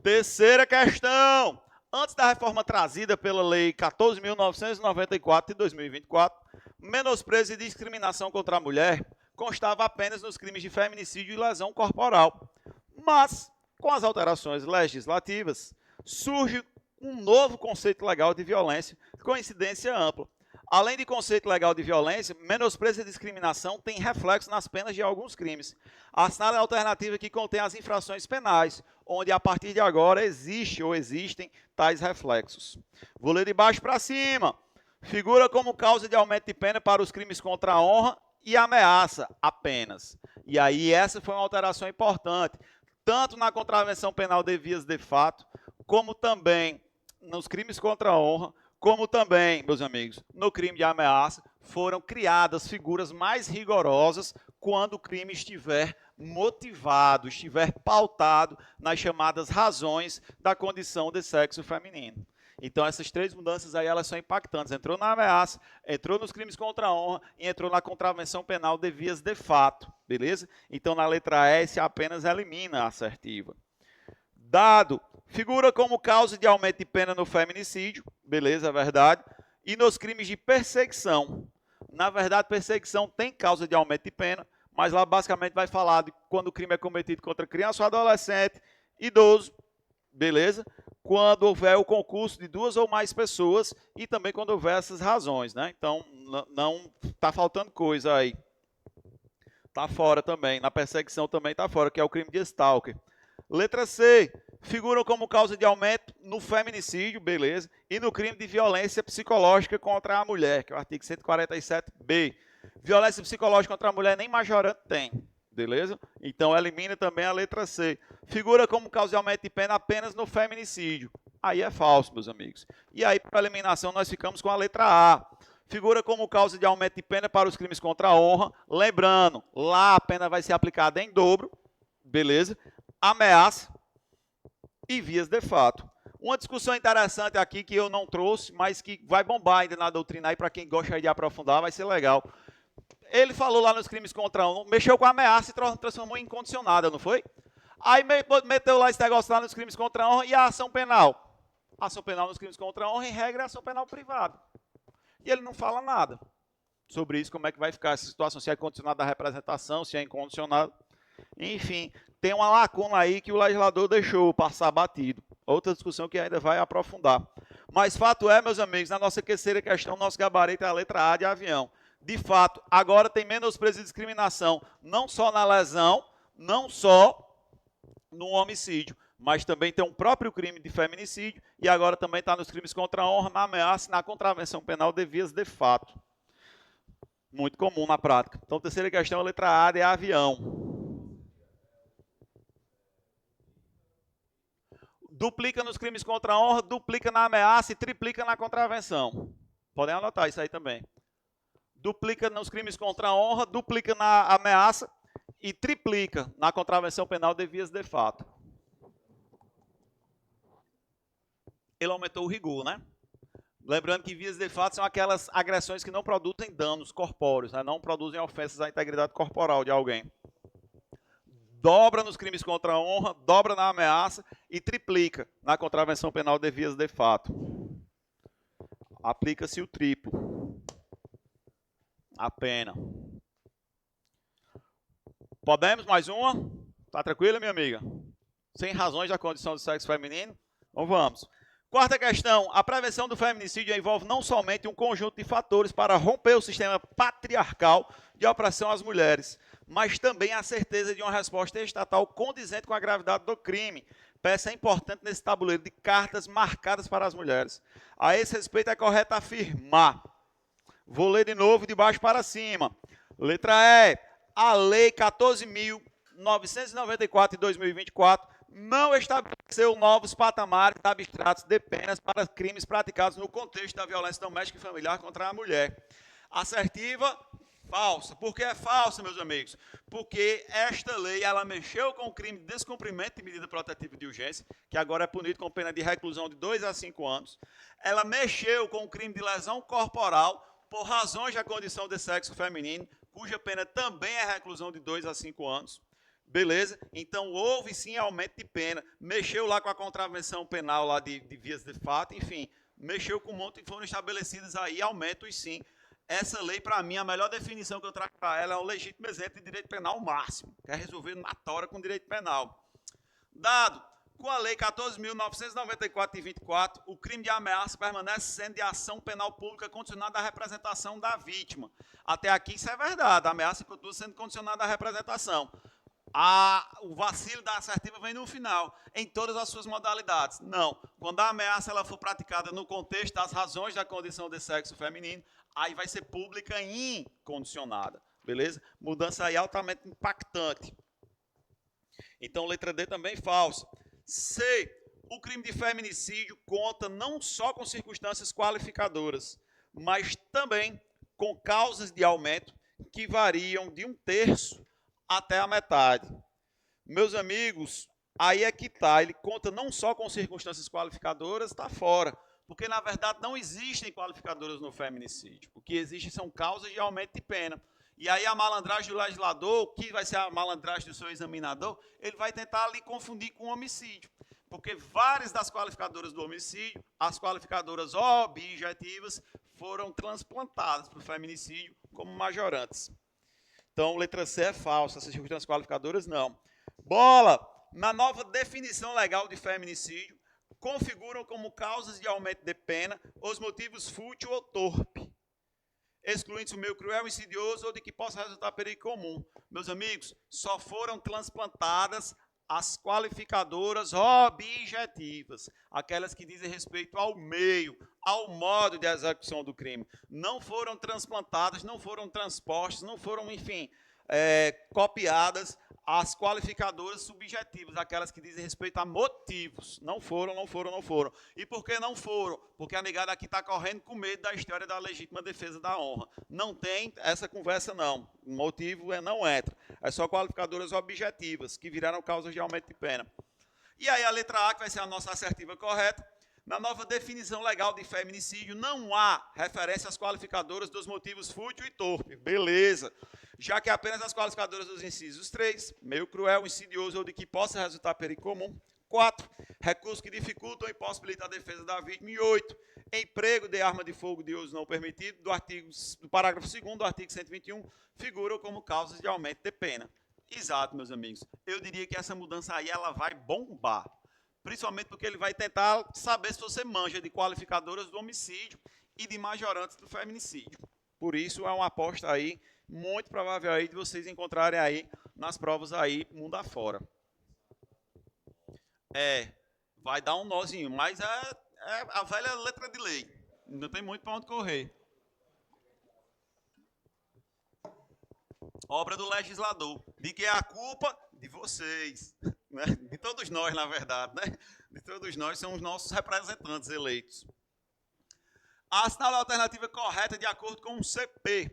Terceira questão. Antes da reforma trazida pela Lei 14.994 de 2024, menosprezo e discriminação contra a mulher constava apenas nos crimes de feminicídio e lesão corporal. Mas, com as alterações legislativas, surge um novo conceito legal de violência com incidência ampla. Além de conceito legal de violência, menosprezo e discriminação tem reflexo nas penas de alguns crimes. Assinala a alternativa que contém as infrações penais, onde a partir de agora existe ou existem tais reflexos. Vou ler de baixo para cima. Figura como causa de aumento de pena para os crimes contra a honra e ameaça apenas. E aí essa foi uma alteração importante, tanto na contravenção penal de vias de fato, como também nos crimes contra a honra, como também, meus amigos, no crime de ameaça, foram criadas figuras mais rigorosas quando o crime estiver motivado, estiver pautado nas chamadas razões da condição de sexo feminino. Então, essas três mudanças aí, elas são impactantes. Entrou na ameaça, entrou nos crimes contra a honra e entrou na contravenção penal de vias de fato, beleza? Então, na letra S, apenas elimina a assertiva. Dado, figura como causa de aumento de pena no feminicídio, beleza, é verdade, e nos crimes de perseguição. Na verdade, perseguição tem causa de aumento de pena, mas lá basicamente vai falar de quando o crime é cometido contra criança ou adolescente, idoso, beleza? Quando houver o concurso de 2 ou mais pessoas e também quando houver essas razões, né? Então, não está faltando coisa aí. Está fora também, na perseguição também está fora, que é o crime de stalker. Letra C, figuram como causa de aumento no feminicídio, beleza, e no crime de violência psicológica contra a mulher, que é o artigo 147b. Violência psicológica contra a mulher nem majorante tem, beleza? Então elimina também a letra C. Figura como causa de aumento de pena apenas no feminicídio. Aí é falso, meus amigos. E aí, para eliminação, nós ficamos com a letra A. figura como causa de aumento de pena para os crimes contra a honra. Lembrando, lá a pena vai ser aplicada em dobro, beleza? Ameaça e vias de fato. Uma discussão interessante aqui que eu não trouxe, mas que vai bombar ainda na doutrina aí, para quem gosta de aprofundar, vai ser legal. Ele falou lá nos crimes contra a honra, mexeu com a ameaça e transformou em incondicionada, não foi? Aí meteu lá esse negócio lá nos crimes contra a honra e a ação penal. A ação penal nos crimes contra a honra, em regra, é ação penal privada. E ele não fala nada sobre isso, como é que vai ficar essa situação, se é condicionado à representação, se é incondicionado. Enfim, tem uma lacuna aí que o legislador deixou passar batido. Outra discussão que ainda vai aprofundar. Mas fato é, meus amigos, na nossa terceira questão, nosso gabarito é a letra A de avião. De fato, agora tem menosprezo e discriminação, não só na lesão, não só no homicídio, mas também tem um próprio crime de feminicídio e agora também está nos crimes contra a honra, na ameaça e na contravenção penal de vias de fato. Muito comum na prática. Então, terceira questão, a letra A de avião. Duplica nos crimes contra a honra, duplica na ameaça e triplica na contravenção. Podem anotar isso aí também. Duplica nos crimes contra a honra, duplica na ameaça e triplica na contravenção penal de vias de fato. Ele aumentou o rigor, né? Lembrando que vias de fato são aquelas agressões que não produzem danos corpóreos, né? Não produzem ofensas à integridade corporal de alguém. Dobra nos crimes contra a honra, dobra na ameaça e triplica na contravenção penal de vias de fato. Aplica-se o triplo. A pena. Podemos mais uma? Tá tranquila, minha amiga? Sem razões da condição do sexo feminino? Então vamos. Quarta questão. A prevenção do feminicídio envolve não somente um conjunto de fatores para romper o sistema patriarcal de opressão às mulheres, mas também a certeza de uma resposta estatal condizente com a gravidade do crime. Peça importante nesse tabuleiro de cartas marcadas para as mulheres. A esse respeito é correto afirmar. Vou ler de novo de baixo para cima. Letra E. A Lei 14.994 de 2024 não estabeleceu novos patamares abstratos de penas para crimes praticados no contexto da violência doméstica e familiar contra a mulher. Assertiva, falsa. Por que é falsa, meus amigos? Porque esta lei, ela mexeu com o crime de descumprimento de medida protetiva de urgência, que agora é punido com pena de reclusão de 2 a 5 anos. Ela mexeu com o crime de lesão corporal por razões da condição de sexo feminino, cuja pena também é reclusão de 2 a 5 anos. Beleza? Então, houve sim aumento de pena. Mexeu lá com a contravenção penal lá de vias de fato, enfim. Mexeu com um monte e foram estabelecidos aí aumentos sim. Essa lei, para mim, a melhor definição que eu trago para ela é o legítimo exemplo de direito penal máximo. Que é resolver na tora com direito penal. Dado, com a Lei 14.994 de 24, o crime de ameaça permanece sendo de ação penal pública condicionada à representação da vítima. Até aqui isso é verdade, a ameaça continua sendo condicionada à representação. O vacilo da assertiva vem no final, em todas as suas modalidades. Não, quando a ameaça ela for praticada no contexto das razões da condição de sexo feminino, aí vai ser pública e incondicionada, beleza? Mudança aí altamente impactante. Então, letra D também falsa. C. O crime de feminicídio conta não só com circunstâncias qualificadoras, mas também com causas de aumento que variam de 1/3 até a metade. Meus amigos, aí é que está. Ele conta não só com circunstâncias qualificadoras, está fora. Porque, na verdade, não existem qualificadoras no feminicídio. O que existe são causas de aumento de pena. E aí a malandragem do legislador, que vai ser a malandragem do seu examinador, ele vai tentar ali confundir com o homicídio. Porque várias das qualificadoras do homicídio, as qualificadoras objetivas, foram transplantadas para o feminicídio como majorantes. Então, letra C é falsa, essas circunstâncias qualificadoras não. Bola! Na nova definição legal de feminicídio, configuram como causas de aumento de pena os motivos fútil ou torpe, excluindo-se o meio cruel, insidioso ou de que possa resultar perigo comum. Meus amigos, só foram transplantadas as qualificadoras objetivas, aquelas que dizem respeito ao meio, ao modo de execução do crime. Não foram transplantadas, não foram transpostas, não foram, enfim, copiadas as qualificadoras subjetivas, aquelas que dizem respeito a motivos. Não foram. E por que não foram? Porque a negada aqui está correndo com medo da história da legítima defesa da honra. Não tem essa conversa, não. O motivo não entra. É só qualificadoras objetivas, que viraram causas de aumento de pena. E aí a letra A, que vai ser a nossa assertiva correta. Na nova definição legal de feminicídio, não há referência às qualificadoras dos motivos fútil e torpe. Beleza. Já que apenas as qualificadoras dos incisos 3, meio cruel, insidioso ou de que possa resultar perigo comum. 4, recursos que dificultam e possibilitam a defesa da vítima. E 8, emprego de arma de fogo de uso não permitido, do parágrafo 2º do artigo 121, figuram como causas de aumento de pena. Exato, meus amigos. Eu diria que essa mudança aí ela vai bombar. Principalmente porque ele vai tentar saber se você manja de qualificadoras do homicídio e de majorantes do feminicídio. Por isso, é uma aposta aí, muito provável aí de vocês encontrarem aí nas provas aí, mundo afora. Vai dar um nozinho, mas é a velha letra de lei. Não tem muito para onde correr. Obra do legislador. De que é a culpa? De vocês. Né? De todos nós, na verdade. Né? De todos nós, são os nossos representantes eleitos. Assinale a alternativa correta de acordo com o CP.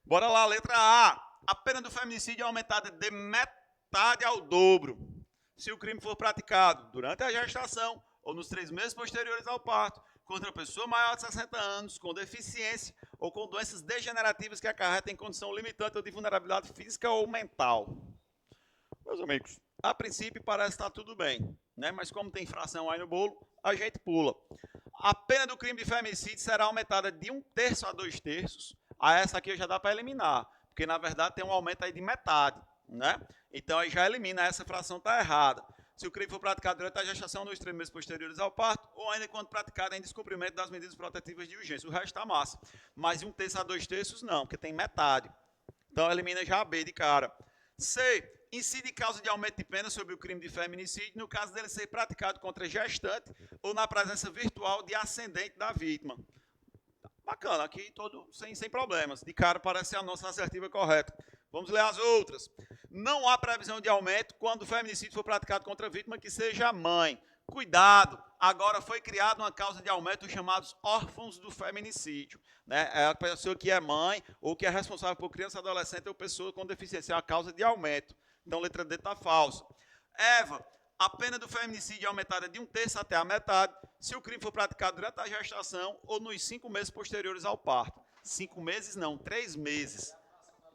Bora lá, letra A. A pena do feminicídio é aumentada de metade ao dobro se o crime for praticado durante a gestação ou nos 3 meses posteriores ao parto, contra pessoa maior de 60 anos, com deficiência ou com doenças degenerativas que acarretem condição limitante ou de vulnerabilidade física ou mental. Meus amigos, a princípio parece estar tudo bem, né? Mas como tem infração aí no bolo, a gente pula. A pena do crime de feminicídio será aumentada de 1/3 a 2/3. Essa aqui já dá para eliminar, porque na verdade tem um aumento aí de metade, né? Então aí já elimina, essa fração está errada. Se o crime for praticado durante a gestação, nos 3 meses posteriores ao parto, ou ainda quando praticado em descumprimento das medidas protetivas de urgência. O resto está massa. Mas de 1/3 a 2/3 não, porque tem metade. Então elimina já a B de cara. C. Incide causa de aumento de pena sobre o crime de feminicídio no caso dele ser praticado contra gestante ou na presença virtual de ascendente da vítima. Bacana, aqui todo sem problemas. De cara parece ser a nossa assertiva correta. Vamos ler as outras. Não há previsão de aumento quando o feminicídio for praticado contra a vítima que seja mãe. Cuidado, agora foi criada uma causa de aumento, os chamados órfãos do feminicídio. Né? É a pessoa que é mãe ou que é responsável por criança, adolescente ou pessoa com deficiência. É uma causa de aumento. Então, a letra D está falsa. Eva, a pena do feminicídio é aumentada de 1/3 até a metade se o crime for praticado durante a gestação ou nos 5 meses posteriores ao parto. 5 meses não, 3 meses.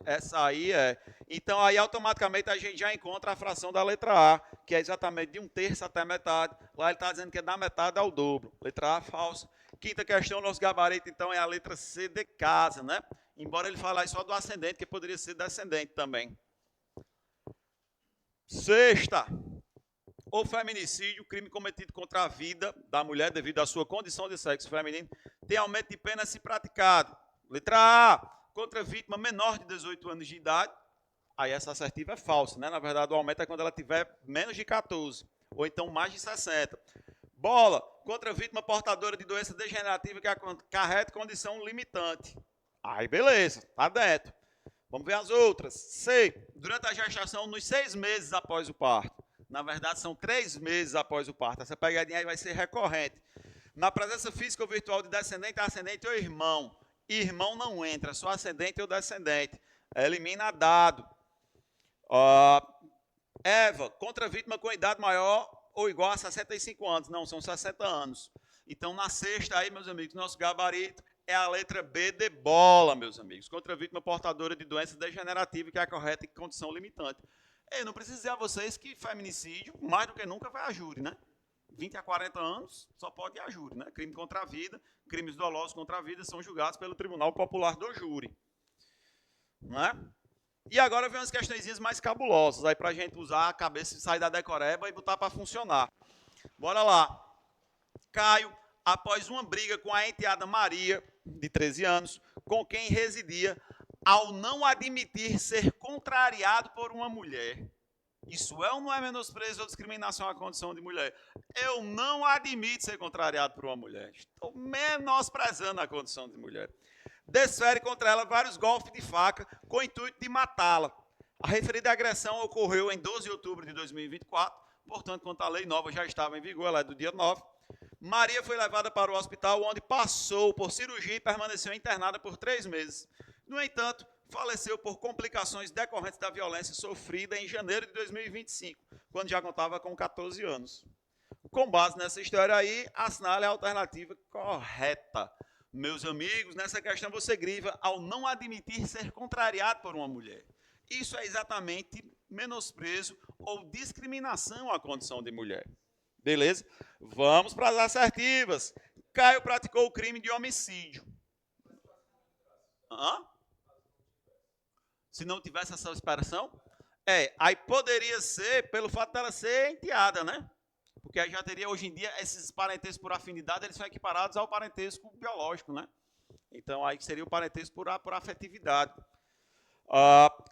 Essa aí é. Então, aí automaticamente a gente já encontra a fração da letra A, que é exatamente de 1/3 até a metade. Lá ele está dizendo que é da metade ao dobro. Letra A, falsa. Quinta questão, nosso gabarito, então, é a letra C de casa, né? Embora ele fale só do ascendente, que poderia ser descendente também. Sexta. O feminicídio, crime cometido contra a vida da mulher devido à sua condição de sexo feminino, tem aumento de pena se praticado. Letra A, contra a vítima menor de 18 anos de idade. Aí essa assertiva é falsa, né? Na verdade, o aumento é quando ela tiver menos de 14, ou então mais de 60. Bola, contra a vítima portadora de doença degenerativa que acarreta condição limitante. Aí beleza, tá dentro. Vamos ver as outras. C, durante a gestação, nos 6 meses após o parto. Na verdade, são 3 meses após o parto. Essa pegadinha aí vai ser recorrente. Na presença física ou virtual de descendente, ascendente ou irmão. Irmão não entra, só ascendente ou descendente. Elimina dado. Eva, contra a vítima com idade maior ou igual a 65 anos. Não, são 60 anos. Então, na sexta aí, meus amigos, nosso gabarito é a letra B de bola, meus amigos. Contra a vítima portadora de doença degenerativa que é a correta em condição limitante. Eu não preciso dizer a vocês que feminicídio, mais do que nunca, vai a júri, né? 20 a 40 anos, só pode ir a júri, né? Crime contra a vida, crimes dolosos contra a vida são julgados pelo Tribunal Popular do Júri. Né? E agora vem umas questõezinhas mais cabulosas, aí pra gente usar a cabeça e sair da decoreba e botar para funcionar. Bora lá. Caio, após uma briga com a enteada Maria, de 13 anos, com quem residia, ao não admitir ser contrariado por uma mulher. Isso é ou não é menosprezo ou discriminação à condição de mulher? Eu não admito ser contrariado por uma mulher. Estou menosprezando a condição de mulher. desfere contra ela vários golpes de faca com o intuito de matá-la. A referida agressão ocorreu em 12 de outubro de 2024, portanto, quando a lei nova já estava em vigor, ela é do dia 9. Maria foi levada para o hospital, onde passou por cirurgia e permaneceu internada por 3 meses. No entanto, faleceu por complicações decorrentes da violência sofrida em janeiro de 2025, quando já contava com 14 anos. Com base nessa história aí, assinale a alternativa correta. Meus amigos, nessa questão você grifa ao não admitir ser contrariado por uma mulher. Isso é exatamente menosprezo ou discriminação à condição de mulher. Beleza? Vamos para as assertivas. Caio praticou o crime de homicídio. Hã? Se não tivesse essa expressão? Aí poderia ser pelo fato dela ser enteada, né? Porque aí já teria, hoje em dia, esses parentescos por afinidade, eles são equiparados ao parentesco biológico, né? Então, aí seria o parentesco por afetividade.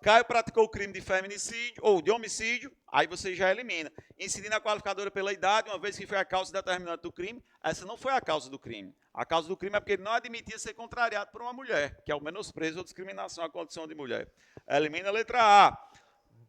Caio praticou o crime de feminicídio, ou de homicídio, aí você já elimina. Incidindo a qualificadora pela idade, uma vez que foi a causa determinante do crime, essa não foi a causa do crime. A causa do crime é porque ele não admitia ser contrariado por uma mulher, que é o menosprezo ou discriminação à condição de mulher. Elimina a letra A.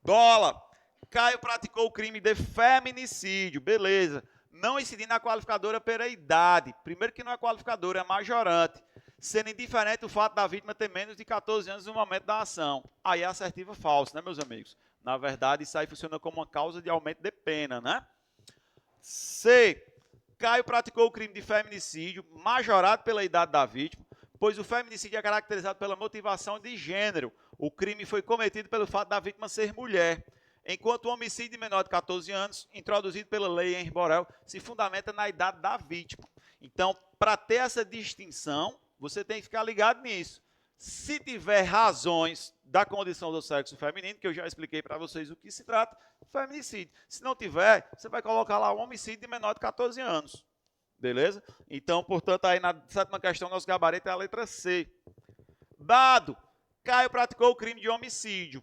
Bola. Caio praticou o crime de feminicídio, beleza. Não incidindo a qualificadora pela idade. Primeiro que não é qualificadora, é majorante. Sendo indiferente o fato da vítima ter menos de 14 anos no momento da ação. Aí é assertiva falsa, né, meus amigos? Na verdade, isso aí funciona como uma causa de aumento de pena, né? C. Caio praticou o crime de feminicídio, majorado pela idade da vítima, pois o feminicídio é caracterizado pela motivação de gênero. O crime foi cometido pelo fato da vítima ser mulher, enquanto o homicídio de menor de 14 anos, introduzido pela lei Henri Borel, se fundamenta na idade da vítima. Então, para ter essa distinção, você tem que ficar ligado nisso. Se tiver razões da condição do sexo feminino, que eu já expliquei para vocês o que se trata, feminicídio. Se não tiver, você vai colocar lá um homicídio de menor de 14 anos. Beleza? Então, portanto, aí na 7ª questão, nosso gabarito é a letra C. Dado. Caio praticou o crime de homicídio.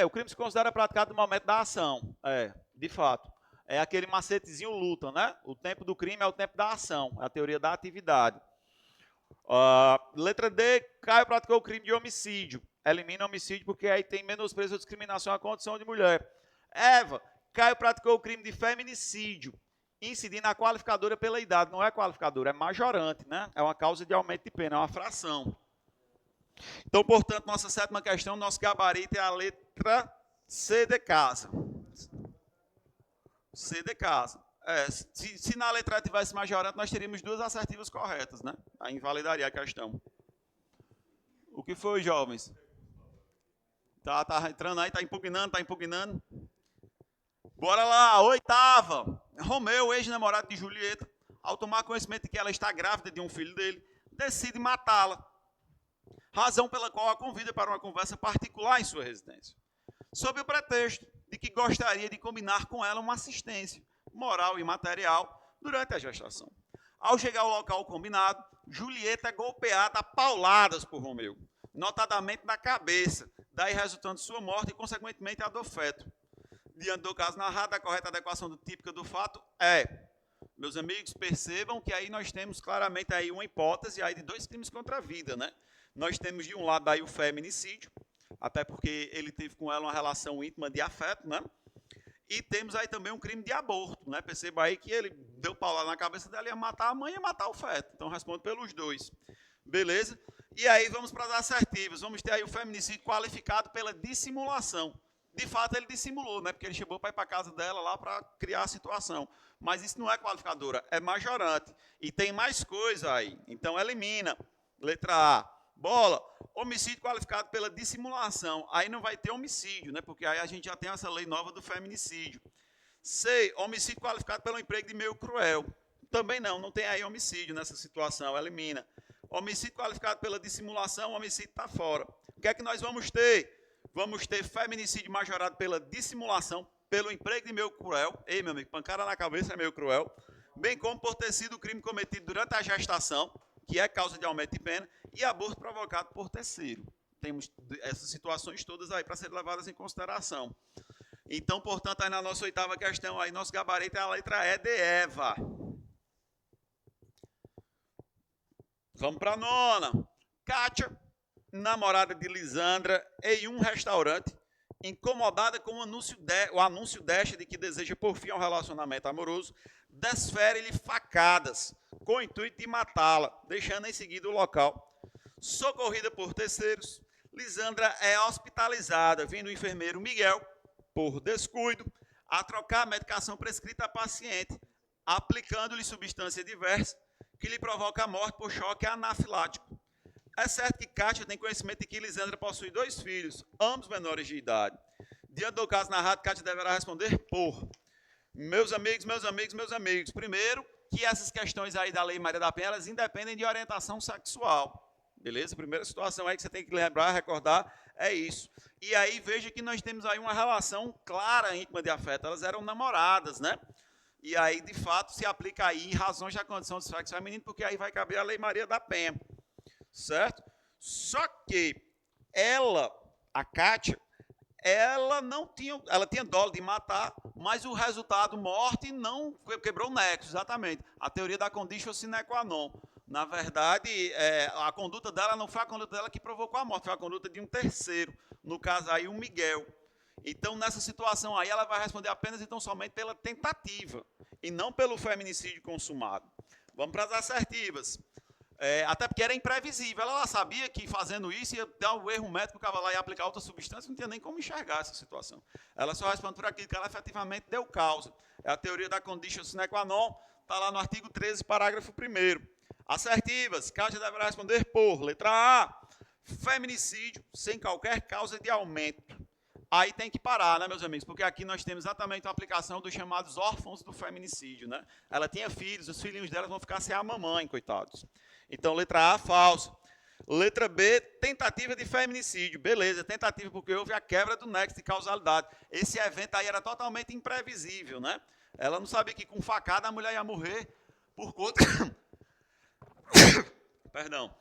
O crime se considera praticado no momento da ação. De fato. É aquele macetezinho luta, né? O tempo do crime é o tempo da ação, é a teoria da atividade. Letra D, Caio praticou o crime de homicídio. Elimina homicídio porque aí tem menosprezo ou discriminação à condição de mulher. Eva, Caio praticou o crime de feminicídio, incidindo a qualificadora pela idade. Não é qualificadora, é majorante, né? É uma causa de aumento de pena, é uma fração. Então, portanto, nossa 7ª questão, nosso gabarito é a letra C de casa. C de casa. Se na letra A tivesse majorante, nós teríamos 2 assertivas corretas, né? Aí invalidaria a questão. O que foi, jovens? Tá entrando aí, tá impugnando. Bora lá, 8ª. Romeu, ex-namorado de Julieta, ao tomar conhecimento de que ela está grávida de um filho dele, decide matá-la. Razão pela qual a convida para uma conversa particular em sua residência, sob o pretexto de que gostaria de combinar com ela uma assistência moral e material durante a gestação. Ao chegar ao local combinado, Julieta é golpeada a pauladas por Romeu, notadamente na cabeça, daí resultando sua morte e, consequentemente, a do feto. Diante do caso narrado, a correta adequação típica do fato meus amigos, percebam que aí nós temos claramente aí uma hipótese aí de 2 crimes contra a vida, né? Nós temos de um lado aí o feminicídio, até porque ele teve com ela uma relação íntima de afeto, né? E temos aí também um crime de aborto, né? Perceba aí que ele deu paulada na cabeça dela, ia matar a mãe e ia matar o feto. Então responde pelos 2. Beleza? E aí vamos para as assertivas. Vamos ter aí o feminicídio qualificado pela dissimulação. De fato, ele dissimulou, né? Porque ele chegou para ir para a casa dela lá para criar a situação. Mas isso não é qualificadora, é majorante. E tem mais coisa aí. Então elimina. Letra A. Bola, homicídio qualificado pela dissimulação. Aí não vai ter homicídio, né? Porque aí a gente já tem essa lei nova do feminicídio. C, homicídio qualificado pelo emprego de meio cruel. Também não tem aí homicídio nessa situação, elimina. Homicídio qualificado pela dissimulação, homicídio está fora. O que é que nós vamos ter? Vamos ter feminicídio majorado pela dissimulação, pelo emprego de meio cruel. Ei, meu amigo, pancada na cabeça é meio cruel. Bem como por ter sido o crime cometido durante a gestação, que é causa de aumento de pena, e aborto provocado por terceiro. Temos essas situações todas aí para serem levadas em consideração. Então, portanto, aí na nossa 8ª questão, aí nosso gabarito é a letra E de Eva. Vamos para a nona. Kátia, namorada de Lisandra, em um restaurante, incomodada com o anúncio desta de que deseja por fim um relacionamento amoroso, desfere-lhe facadas, com o intuito de matá-la, deixando em seguida o local. Socorrida por terceiros, Lisandra é hospitalizada, vindo o enfermeiro Miguel, por descuido, a trocar a medicação prescrita à paciente, aplicando-lhe substância diversa, que lhe provoca a morte por choque anafilático. É certo que Kátia tem conhecimento de que Lisandra possui 2 filhos, ambos menores de idade. Diante do caso narrado, Kátia deverá responder por: meus amigos. Primeiro, que essas questões aí da Lei Maria da Penha, elas independem de orientação sexual. Beleza? Primeira situação aí que você tem que lembrar, recordar, é isso. E aí, veja que nós temos aí uma relação clara, íntima de afeto. Elas eram namoradas, né? E aí, de fato, se aplica aí razões da condição do sexo feminino, porque aí vai caber a Lei Maria da Penha. Certo? Só que ela, a Kátia, ela tinha dolo de matar, mas o resultado morte não quebrou o nexo, exatamente. A teoria da conditio sine qua non. Na verdade, a conduta dela não foi a conduta dela que provocou a morte, foi a conduta de um terceiro, no caso aí o Miguel. Então, nessa situação aí, ela vai responder apenas então somente pela tentativa, e não pelo feminicídio consumado. Vamos para as assertivas. Até porque era imprevisível. Ela sabia que fazendo isso ia dar um erro médico, o cara lá ia aplicar outra substância, não tinha nem como enxergar essa situação. Ela só responde por aquilo que ela efetivamente deu causa. É a teoria da conditio sine qua non, está lá no artigo 13, parágrafo 1º. Assertivas, Kátia deverá responder por: letra A, feminicídio sem qualquer causa de aumento. Aí tem que parar, né, meus amigos? Porque aqui nós temos exatamente a aplicação dos chamados órfãos do feminicídio, né? Ela tinha filhos, os filhinhos dela vão ficar sem a mamãe, coitados. Então, letra A, falso. Letra B, tentativa de feminicídio. Beleza, tentativa porque houve a quebra do nexo de causalidade. Esse evento aí era totalmente imprevisível, né? Ela não sabia que com facada a mulher ia morrer por conta... Perdão.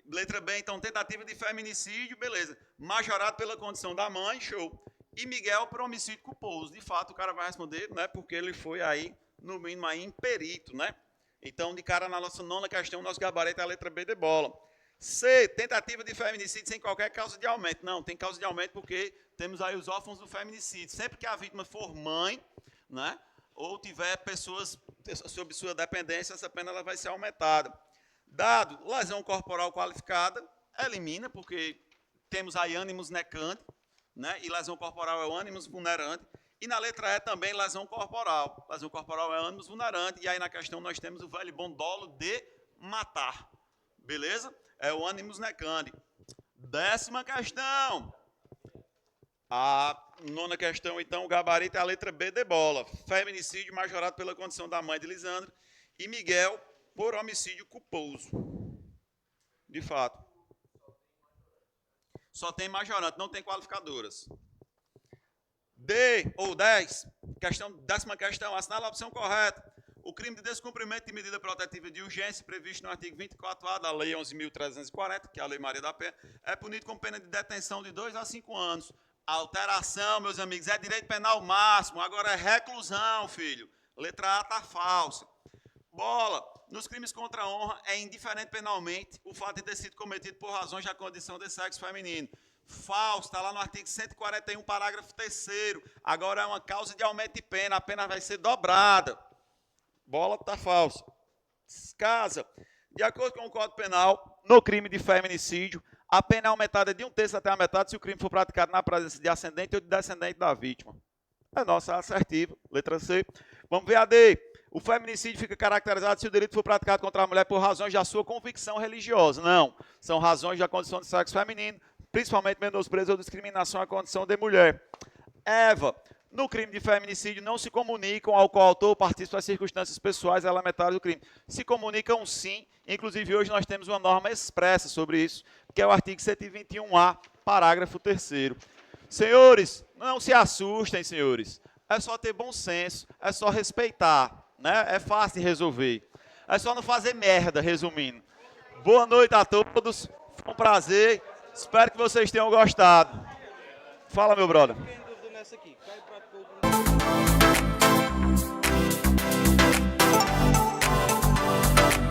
Letra B, então, tentativa de feminicídio, beleza. Majorado pela condição da mãe, show. E Miguel por homicídio culposo. De fato, o cara vai responder, né? Porque ele foi aí, no mínimo, aí, imperito, né? Então, de cara na nossa nona questão, nosso gabarito é a letra B de bola. C, tentativa de feminicídio sem qualquer causa de aumento. Não, tem causa de aumento porque temos aí os órfãos do feminicídio. Sempre que a vítima for mãe, né? Ou tiver pessoas sob sua dependência, essa pena ela vai ser aumentada. Dado lesão corporal qualificada, elimina, porque temos aí ânimos necante, né? E lesão corporal é o ânimos vulnerante. E na letra E também lesão corporal. Lesão corporal é ânimos vulnerante. E aí na questão nós temos o velho bom dolo de matar. Beleza? É o ânimos necante. 10ª questão. A 9ª questão, então, o gabarito é a letra B de bola. Feminicídio majorado pela condição da mãe de Lisandra. E Miguel por homicídio culposo. De fato. Só tem majorante, não tem qualificadoras. D, ou 10, 10ª questão, assinala a opção correta. O crime de descumprimento de medida protetiva de urgência, previsto no artigo 24A da Lei 11.340, que é a Lei Maria da Penha, é punido com pena de detenção de 2 a 5 anos. Alteração, meus amigos, é direito penal máximo, agora é reclusão, filho. Letra A está falsa. Bola. Nos crimes contra a honra, é indiferente penalmente o fato de ter sido cometido por razões da condição de sexo feminino. Falso, está lá no artigo 141, parágrafo 3º. Agora é uma causa de aumento de pena, a pena vai ser dobrada. Bola está falsa. Casa. De acordo com o Código Penal, no crime de feminicídio, a pena é aumentada de 1/3 até a metade se o crime for praticado na presença de ascendente ou de descendente da vítima. É nossa assertiva, letra C. Vamos ver a D. O feminicídio fica caracterizado se o delito for praticado contra a mulher por razões da sua convicção religiosa. Não, são razões da condição de sexo feminino, principalmente menosprezo ou discriminação à condição de mulher. Eva, no crime de feminicídio não se comunicam ao coautor participa das circunstâncias pessoais elementares do crime. Se comunicam sim, inclusive hoje nós temos uma norma expressa sobre isso, que é o artigo 121A, parágrafo 3º. Senhores, não se assustem, senhores. É só ter bom senso, é só respeitar. Né? É fácil de resolver. É só não fazer merda, resumindo. Boa noite a todos. Foi um prazer. Espero que vocês tenham gostado. Fala, meu brother.